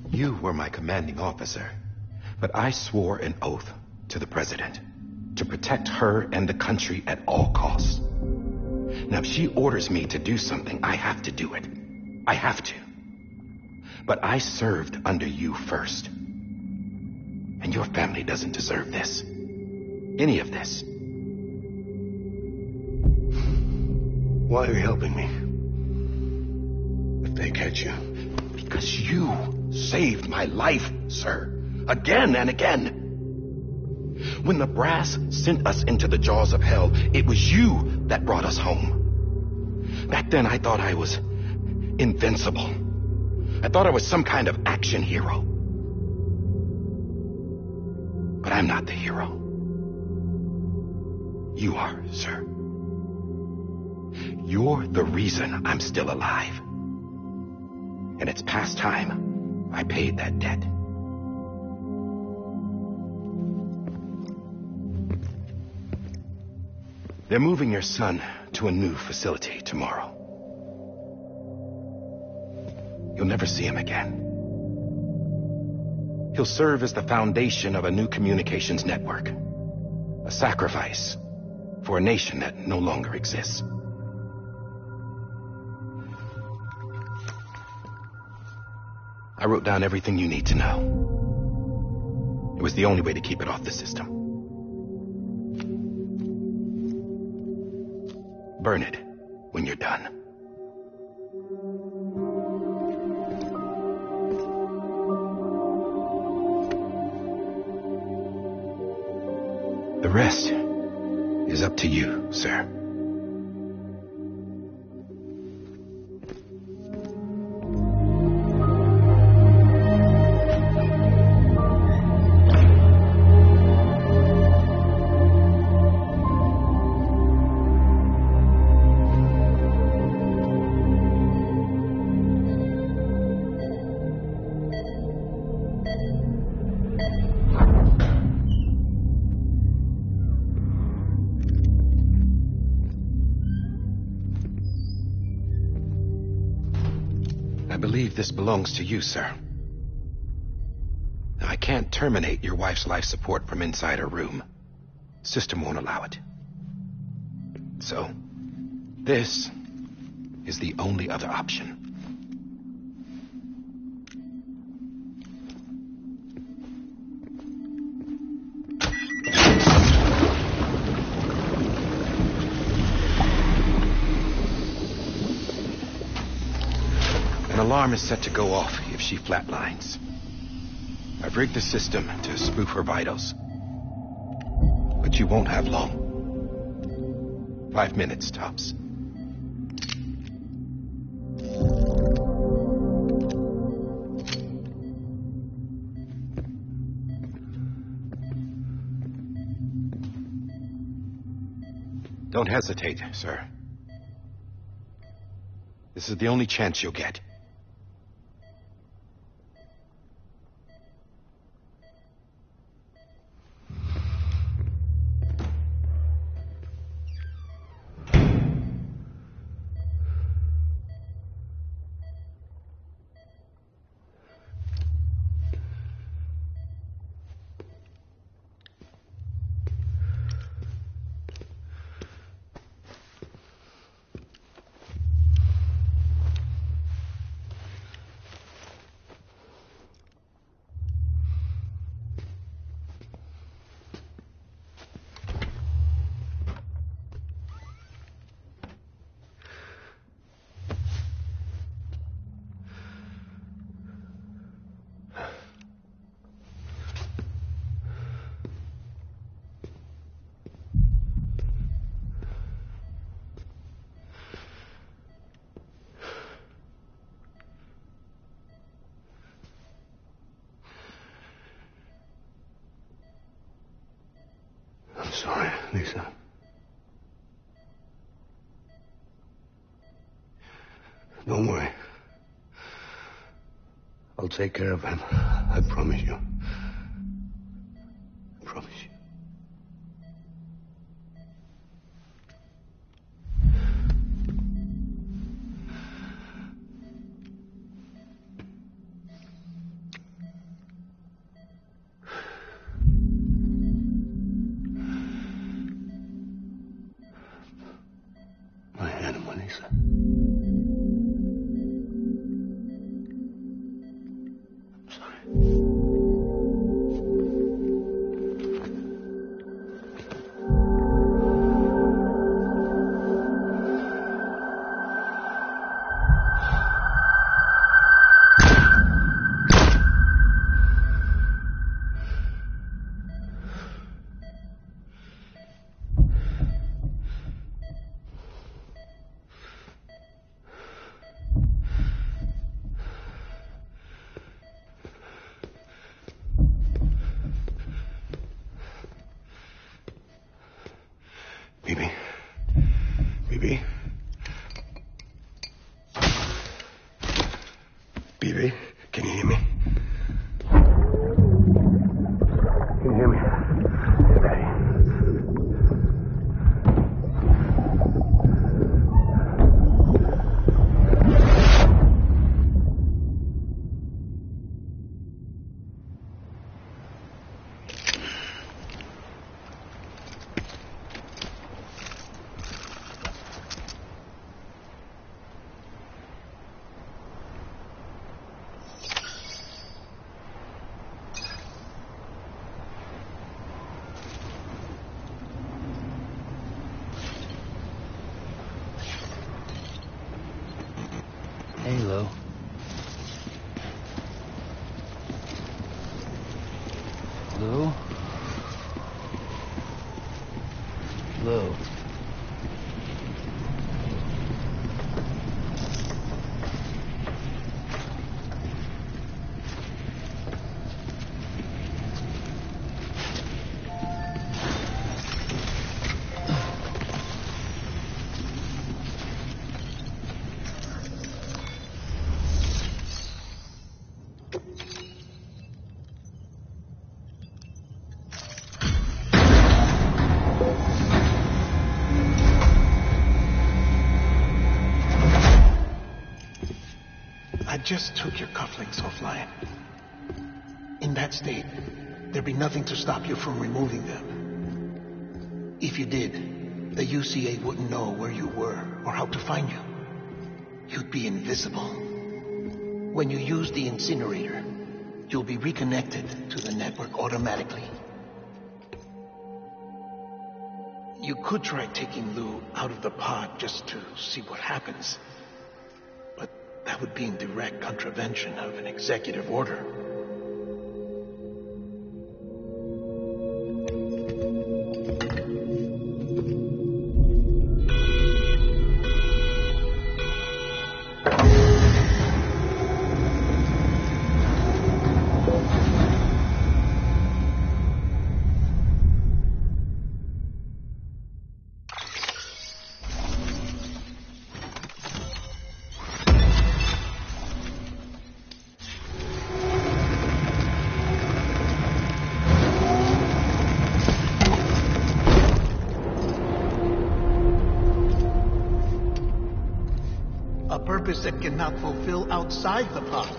You were my commanding officer, but I swore an oath to the President to protect her and the country at all costs. Now, if she orders me to do something, I have to do it. I have to. But I served under you first. And your family doesn't deserve this. Any of this. Why are you helping me? If they catch you. Because you saved my life, sir. Again and again. When the brass sent us into the jaws of hell, it was you that brought us home. Back then I thought I was invincible. I thought I was some kind of action hero. But I'm not the hero. You are, sir. You're the reason I'm still alive. And it's past time I paid that debt. They're moving your son to a new facility tomorrow. You'll never see him again. He'll serve as the foundation of a new communications network. A sacrifice for a nation that no longer exists. I wrote down everything you need to know. It was the only way to keep it off the system. Burn it when you're done. The rest is up to you, sir. I believe this belongs to you, sir. Now, I can't terminate your wife's life support from inside her room. System won't allow it. So, this is the only other option. An alarm is set to go off if she flatlines. I've rigged the system to spoof her vitals. But you won't have long. 5 minutes, tops. Don't hesitate, sir. This is the only chance you'll get. I'm sorry, Lisa. Don't worry. I'll take care of him. I promise you. I promise you. My animal, Lisa. I'm sorry. TV? Can you hear me? Can you hear me? Steady. Hey, Lou. Lou? Lou. I just took your cufflinks offline. In that state, there'd be nothing to stop you from removing them. If you did, the UCA wouldn't know where you were or how to find you. You'd be invisible. When you use the incinerator, you'll be reconnected to the network automatically. You could try taking Lou out of the pod just to see what happens. But that would be in direct contravention of an executive order. A purpose that cannot fulfill outside the pod.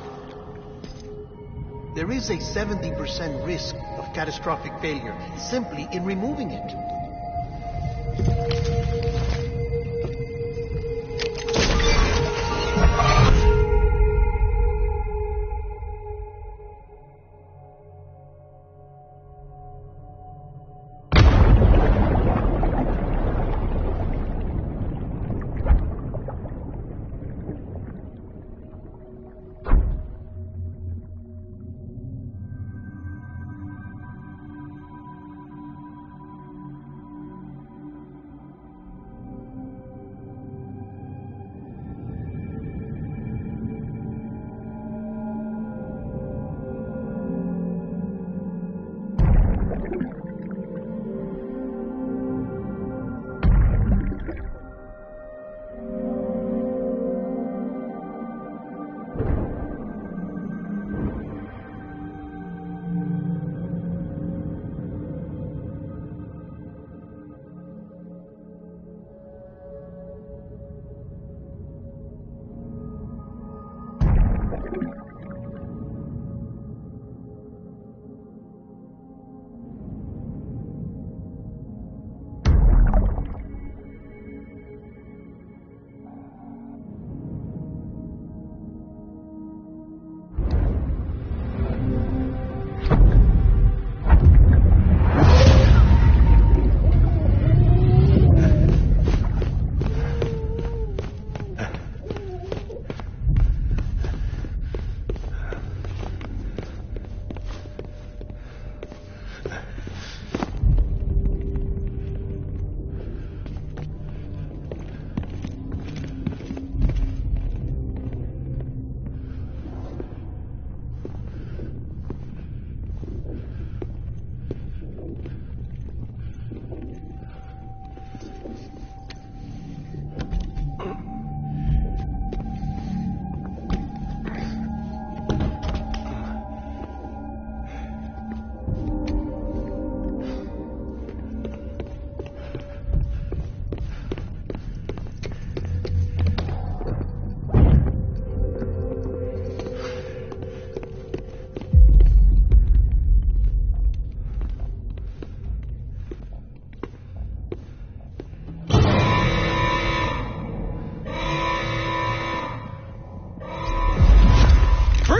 There is a 70% risk of catastrophic failure simply in removing it.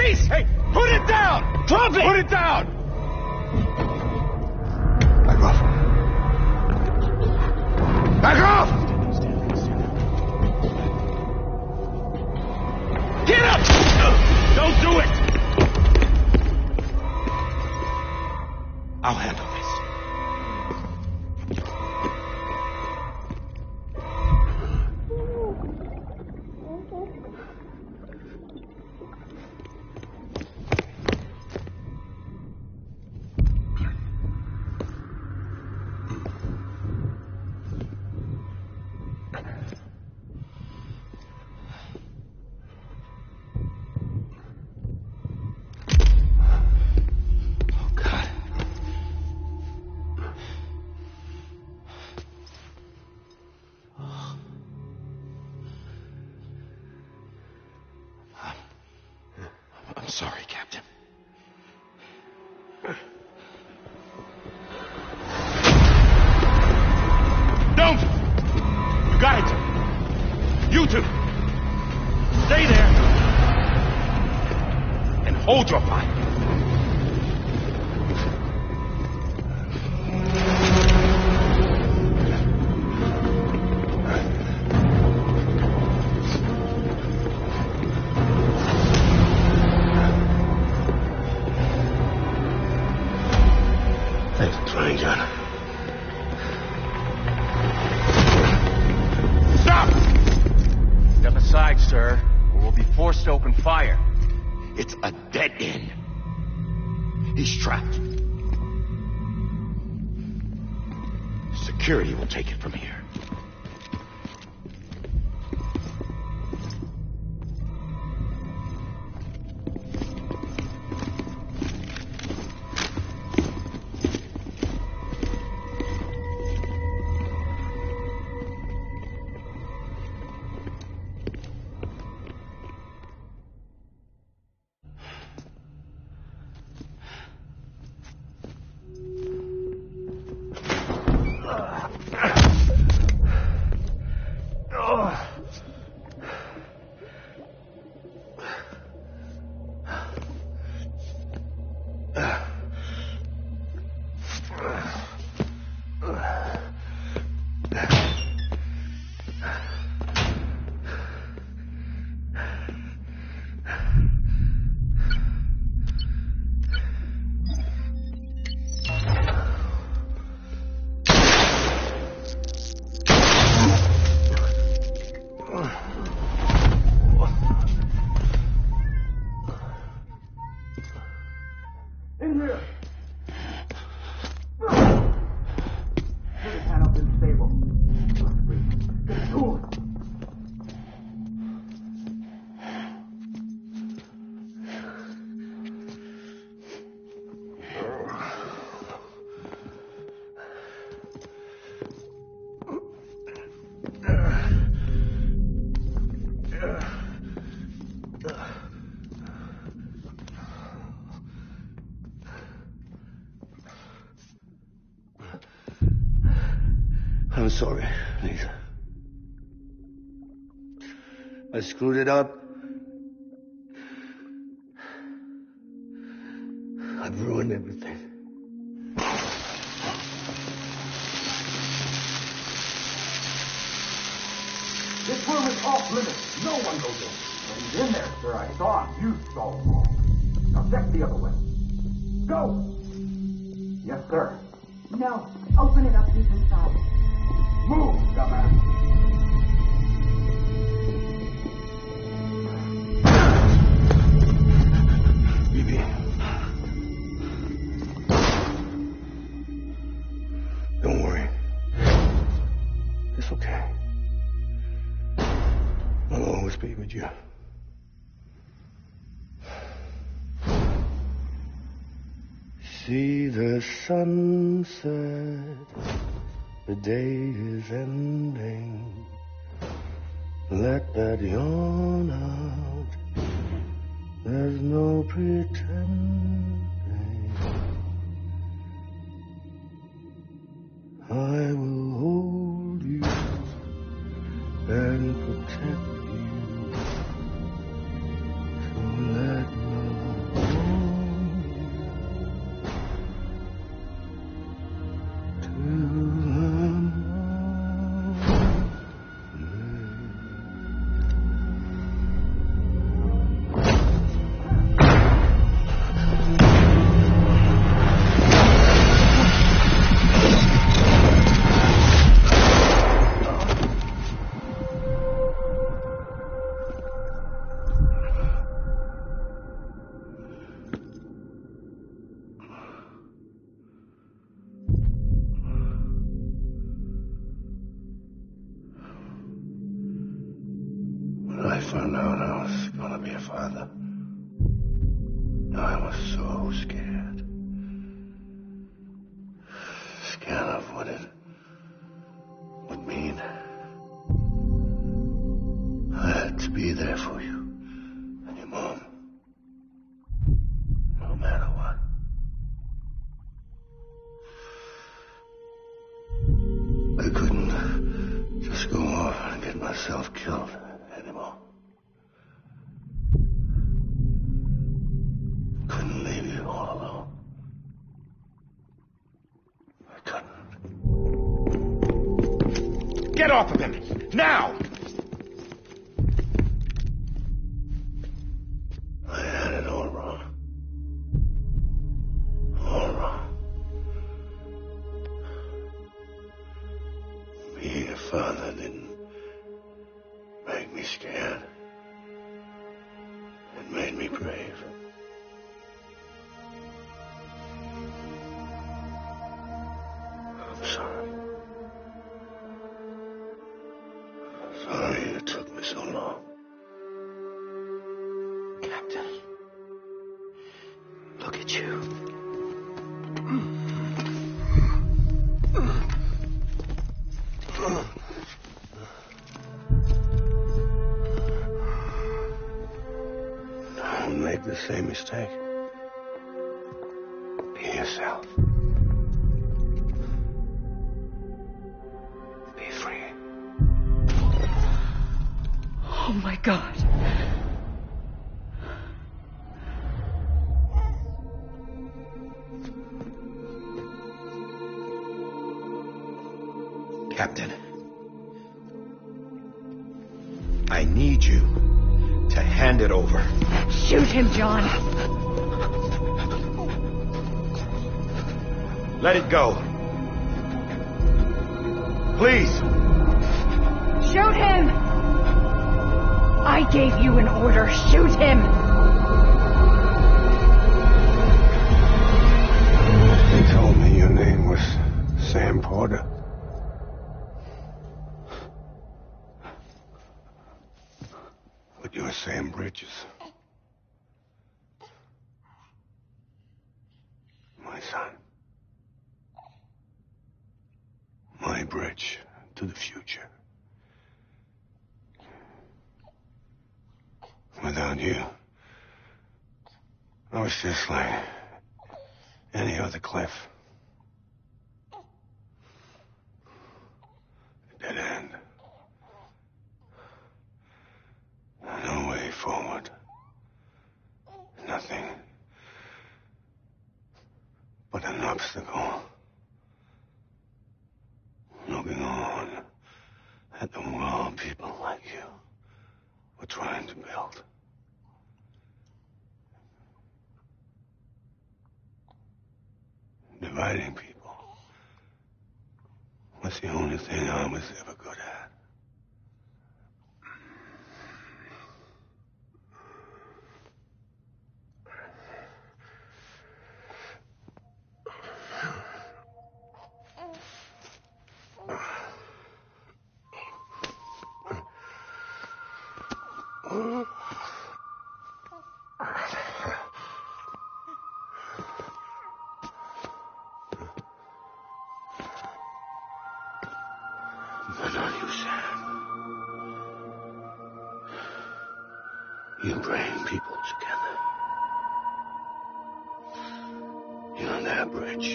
Freeze! Hey, put it down! Drop it! Put it down! Back off. Back off! Get up! Don't do it! I'll handle this. I'm sorry, Captain. Don't! You got it! You two! Stay there! And hold your fire! Thanks for trying, John. Stop! Step aside, sir, or we'll be forced to open fire. It's a dead end. He's trapped. Security will take it from here. I'm sorry, Lisa. I screwed it up. I've ruined everything. This room is off limits. No one goes in. When he's in there, sir, I saw him. You saw him wrong. Now check the other way. Go! Yes, sir. No. Open it up. He's inside. Move, dumbass. Bibi. Don't worry. It's okay. I'll always be with you. See the sunset, the day is ending. Let that yawn out, there's no pretending. I will hold you and protect you. So let my your father. I was so scared. Scared of what it would mean. I had to be there for you and your mom. No matter what. I couldn't just go off and get myself killed anymore. Couldn't leave you all alone. I couldn't. Get off of him! Now! I had it all wrong. All wrong. Being a father didn't make me scared. It made me brave. I'm sorry. Sorry it took me so long. Captain, look at you. Don't make the same mistake. Be yourself. Be free. Oh my God. Captain, I need you to hand it over. Shoot him, John. Let it go. Please. Shoot him! I gave you an order. Shoot him! They told me your name was Sam Porter. But you're Sam Bridges. My son. My bridge to the future. Without you, I was just like any other Cliff. Dead end. No way forward. Nothing but an obstacle. Looking on at the world people like you were trying to build. Dividing people was the only thing I was ever good at. Good on you, Sam. You bring people together. You're their bridge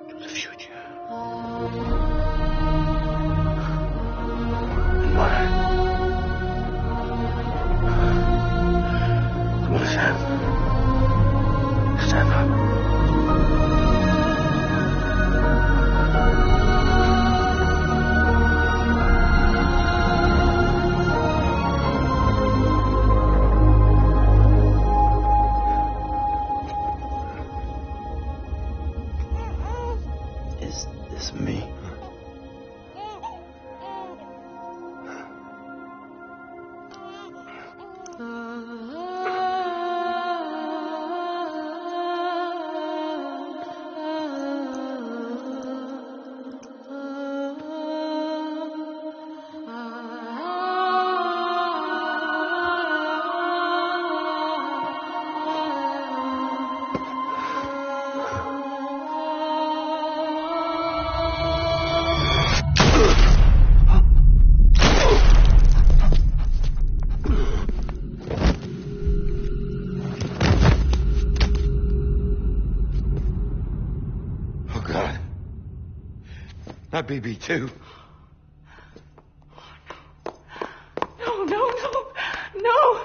to the future. And mine. Come on, Sam. Stand up. My BB too. No, no, no, no.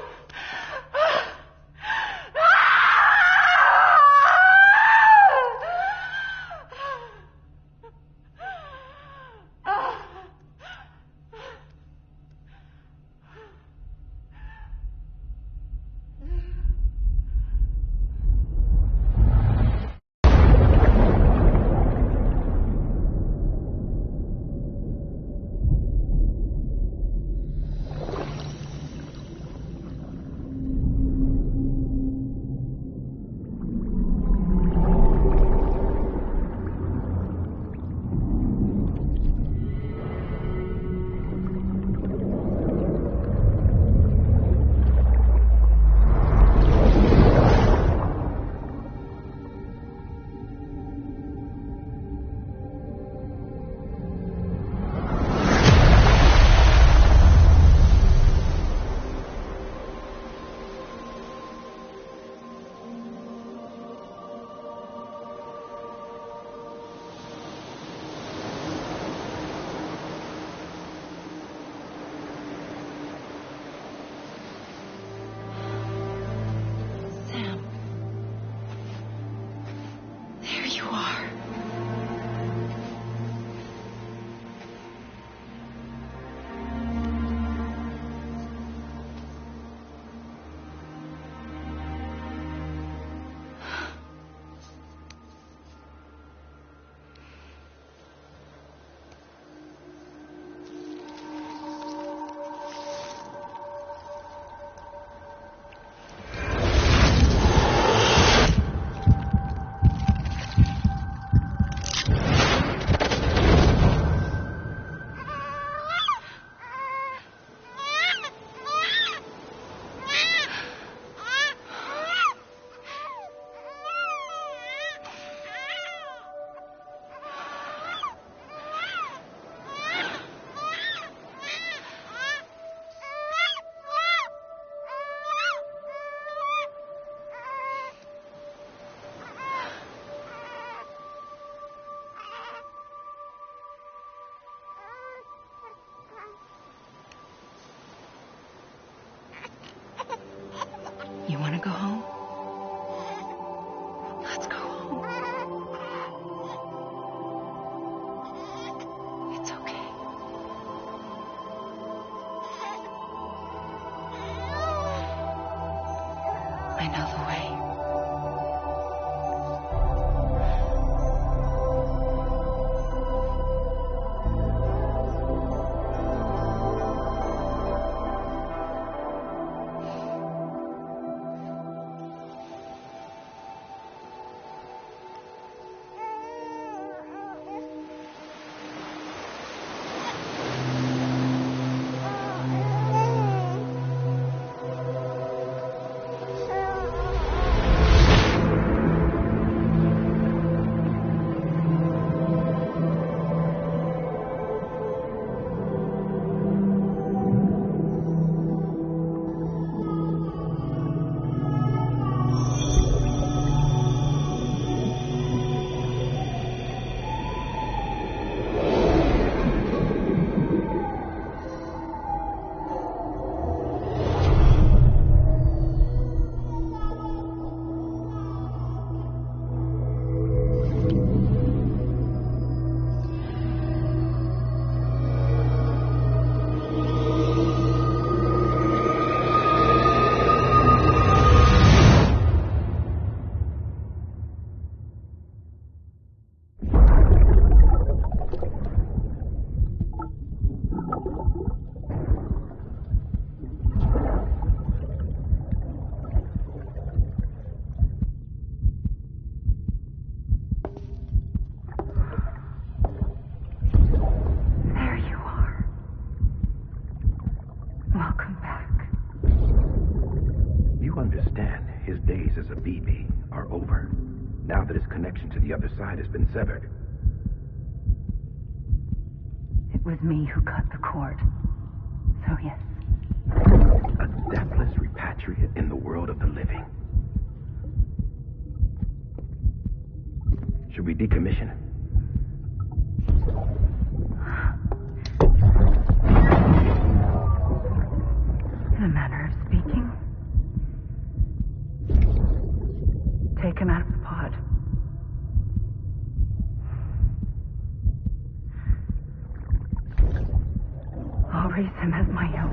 There you are. You want to go home? Let's go home. It's okay. I know the way. There you are. Welcome back. You understand his days as a BB are over, now that his connection to the other side has been severed. It was me who cut the cord. So yes. A deathless repatriate in the world of the living. Should we decommission? manner of speaking. Take him out of the pod. I'll raise him as my own.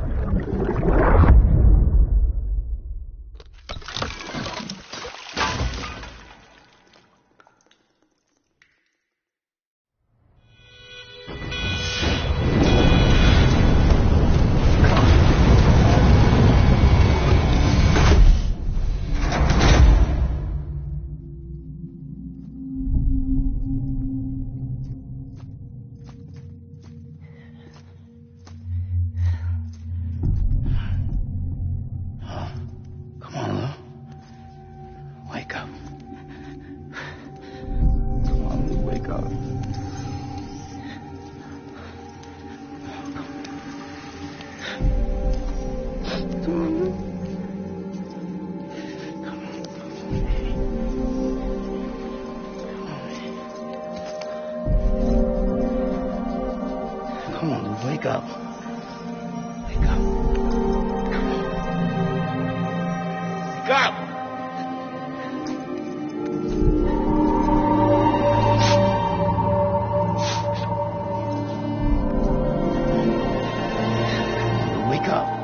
Come on, Lou, wake up. Wake up. Wake up! Wake up.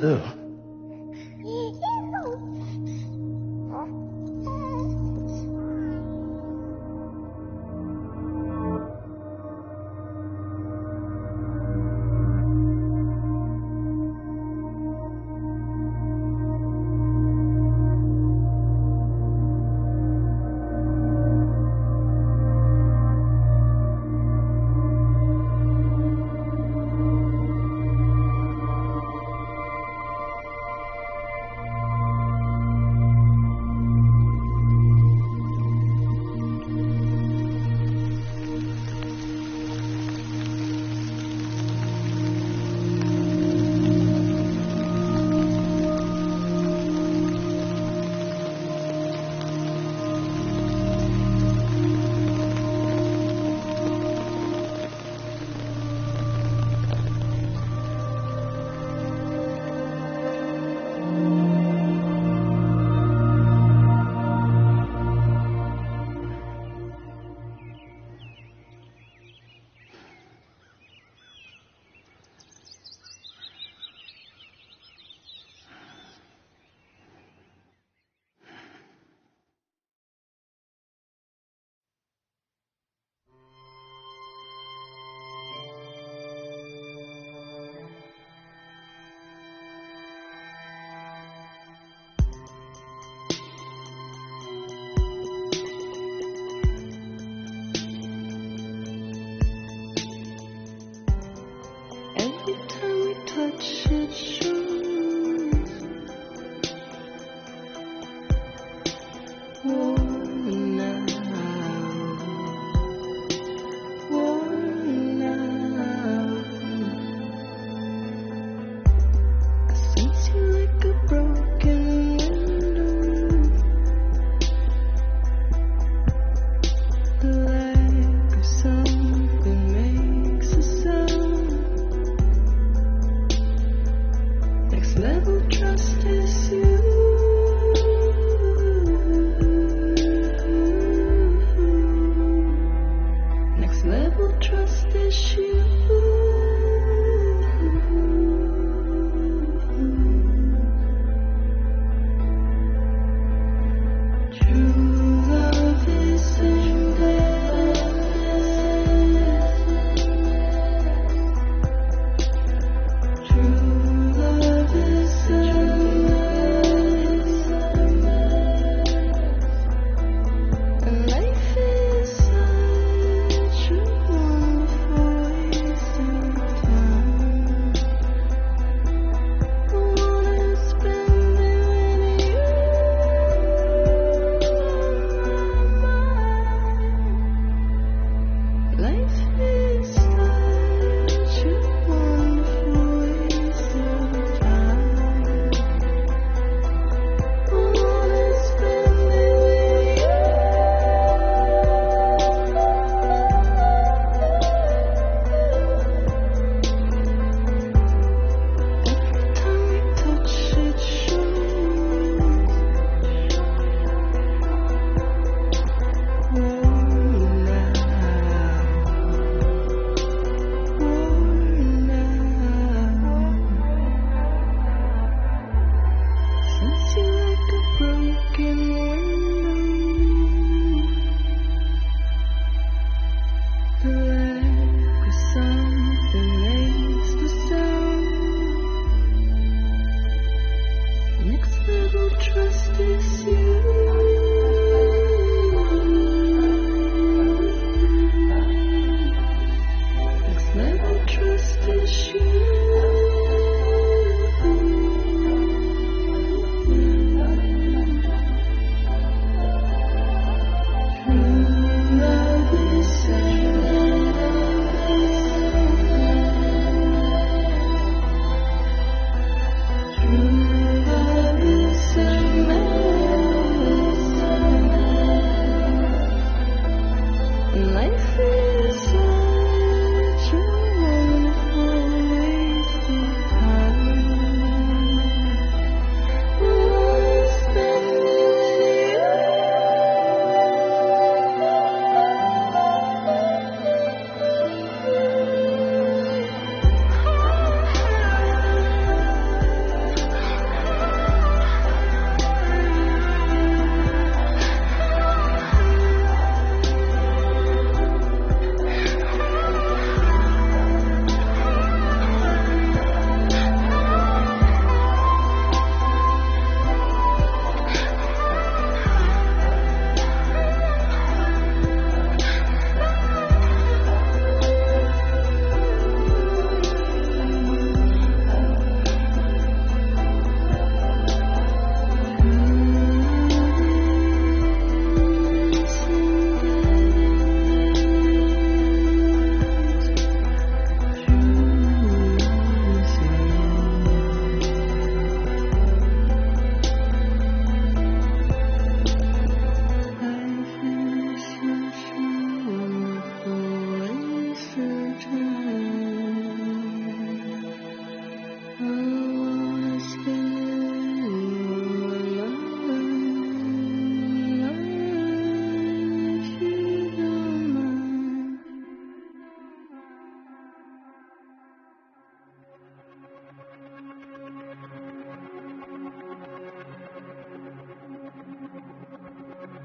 Lou. True love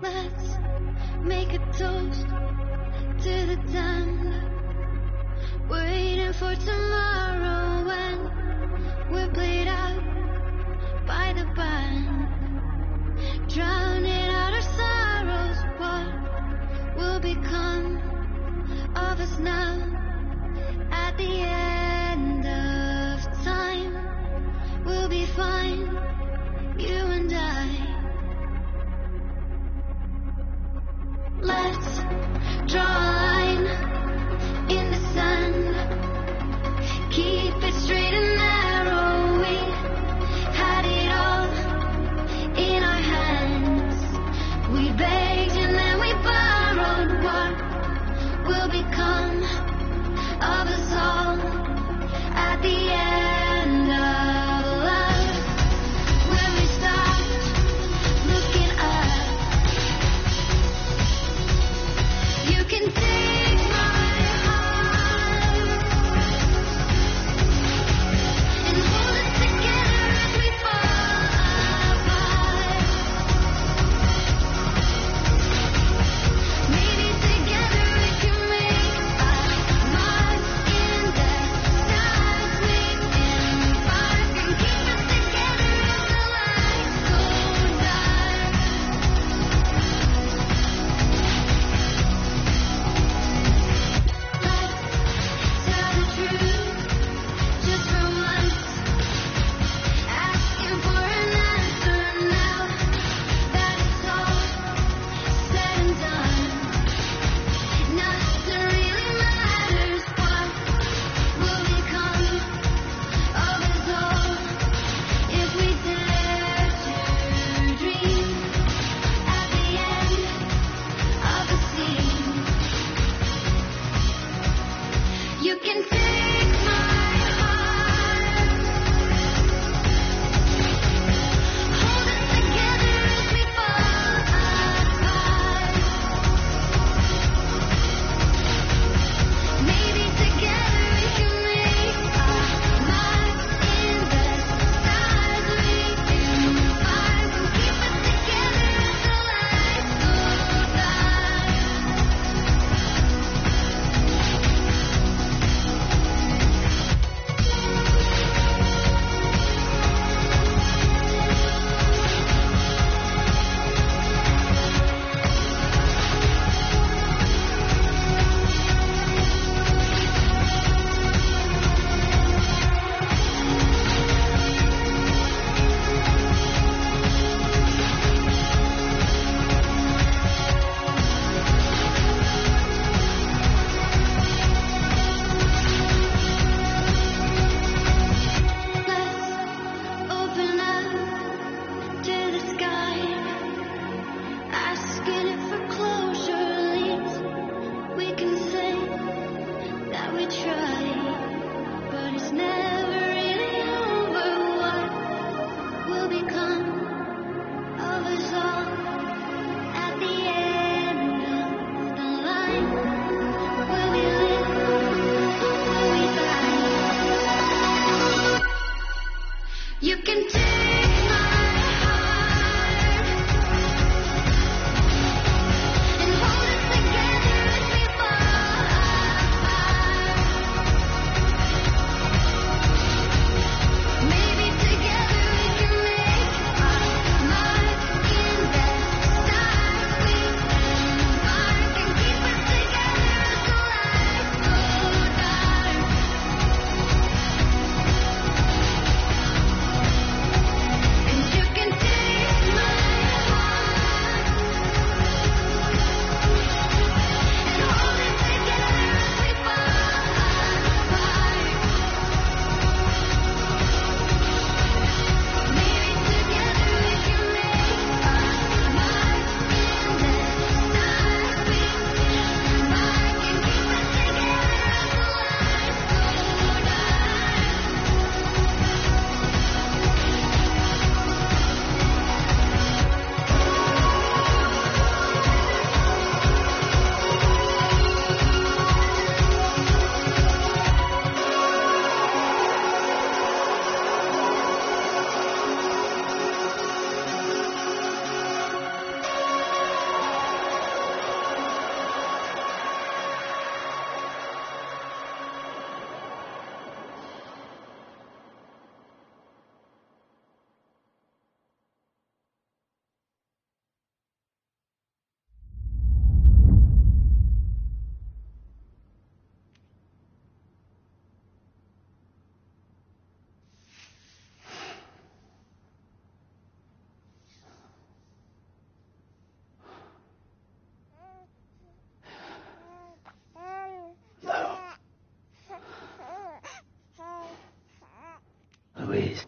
Let's make a toast to the time waiting for tomorrow when we're played out by the band, drowning out our sorrows. What will become of us now at the end of time? We'll be fine, you and I. Let's draw a line in the sand, keep it straight and narrow. We had it all in our hands. We begged and then we borrowed. What will become of us all at the end of life? Louise.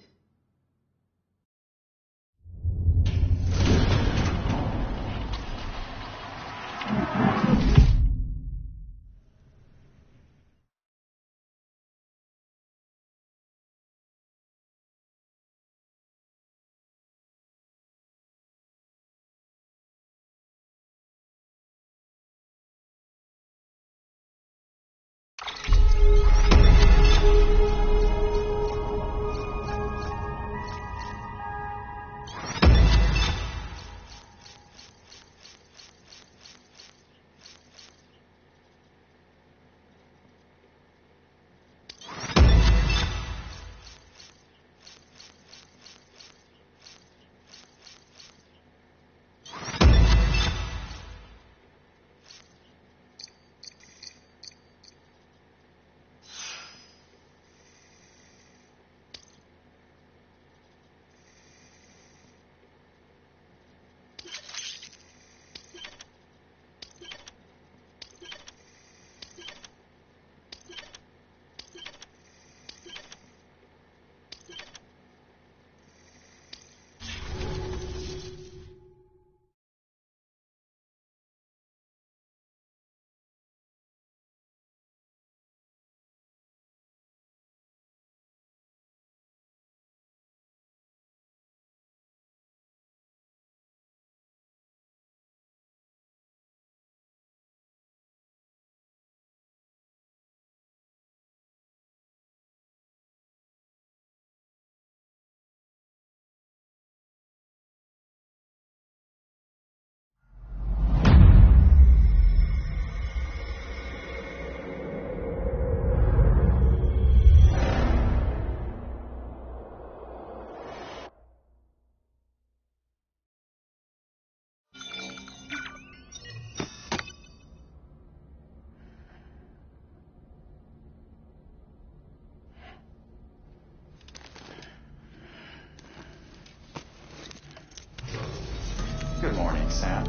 Good morning, Sam.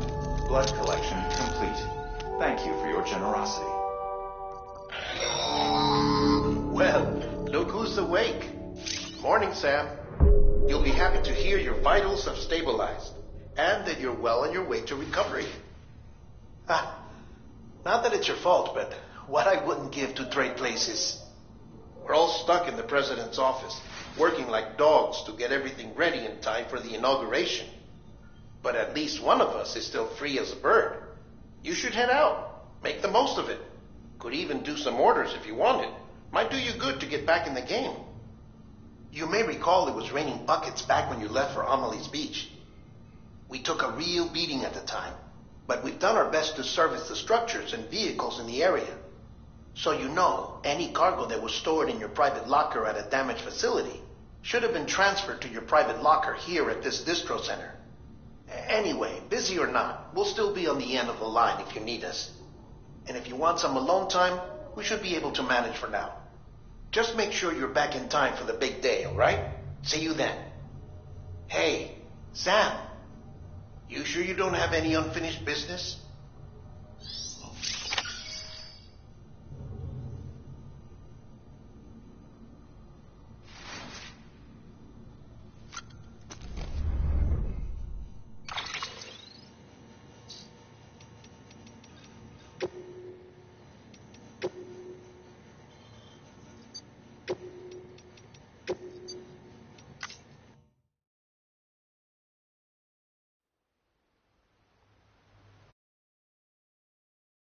Blood collection complete. Thank you for your generosity. Well, look who's awake. Morning, Sam. You'll be happy to hear your vitals have stabilized and that you're well on your way to recovery. Not that it's your fault, but what I wouldn't give to trade places. We're all stuck in the president's office, working like dogs to get everything ready in time for the inauguration. But at least one of us is still free as a bird. You should head out. Make the most of it. Could even do some orders if you wanted. Might do you good to get back in the game. You may recall it was raining buckets back when you left for I-smily-l's beach. We took a real beating at the time, but we've done our best to service the structures and vehicles in the area. So you know, any cargo that was stored in your private locker at a damaged facility should have been transferred to your private locker here at this distro center. Anyway, busy or not, we'll still be on the end of the line if you need us. And if you want some alone time, we should be able to manage for now. Just make sure you're back in time for the big day, all right? See you then. Hey, Sam, you sure you don't have any unfinished business?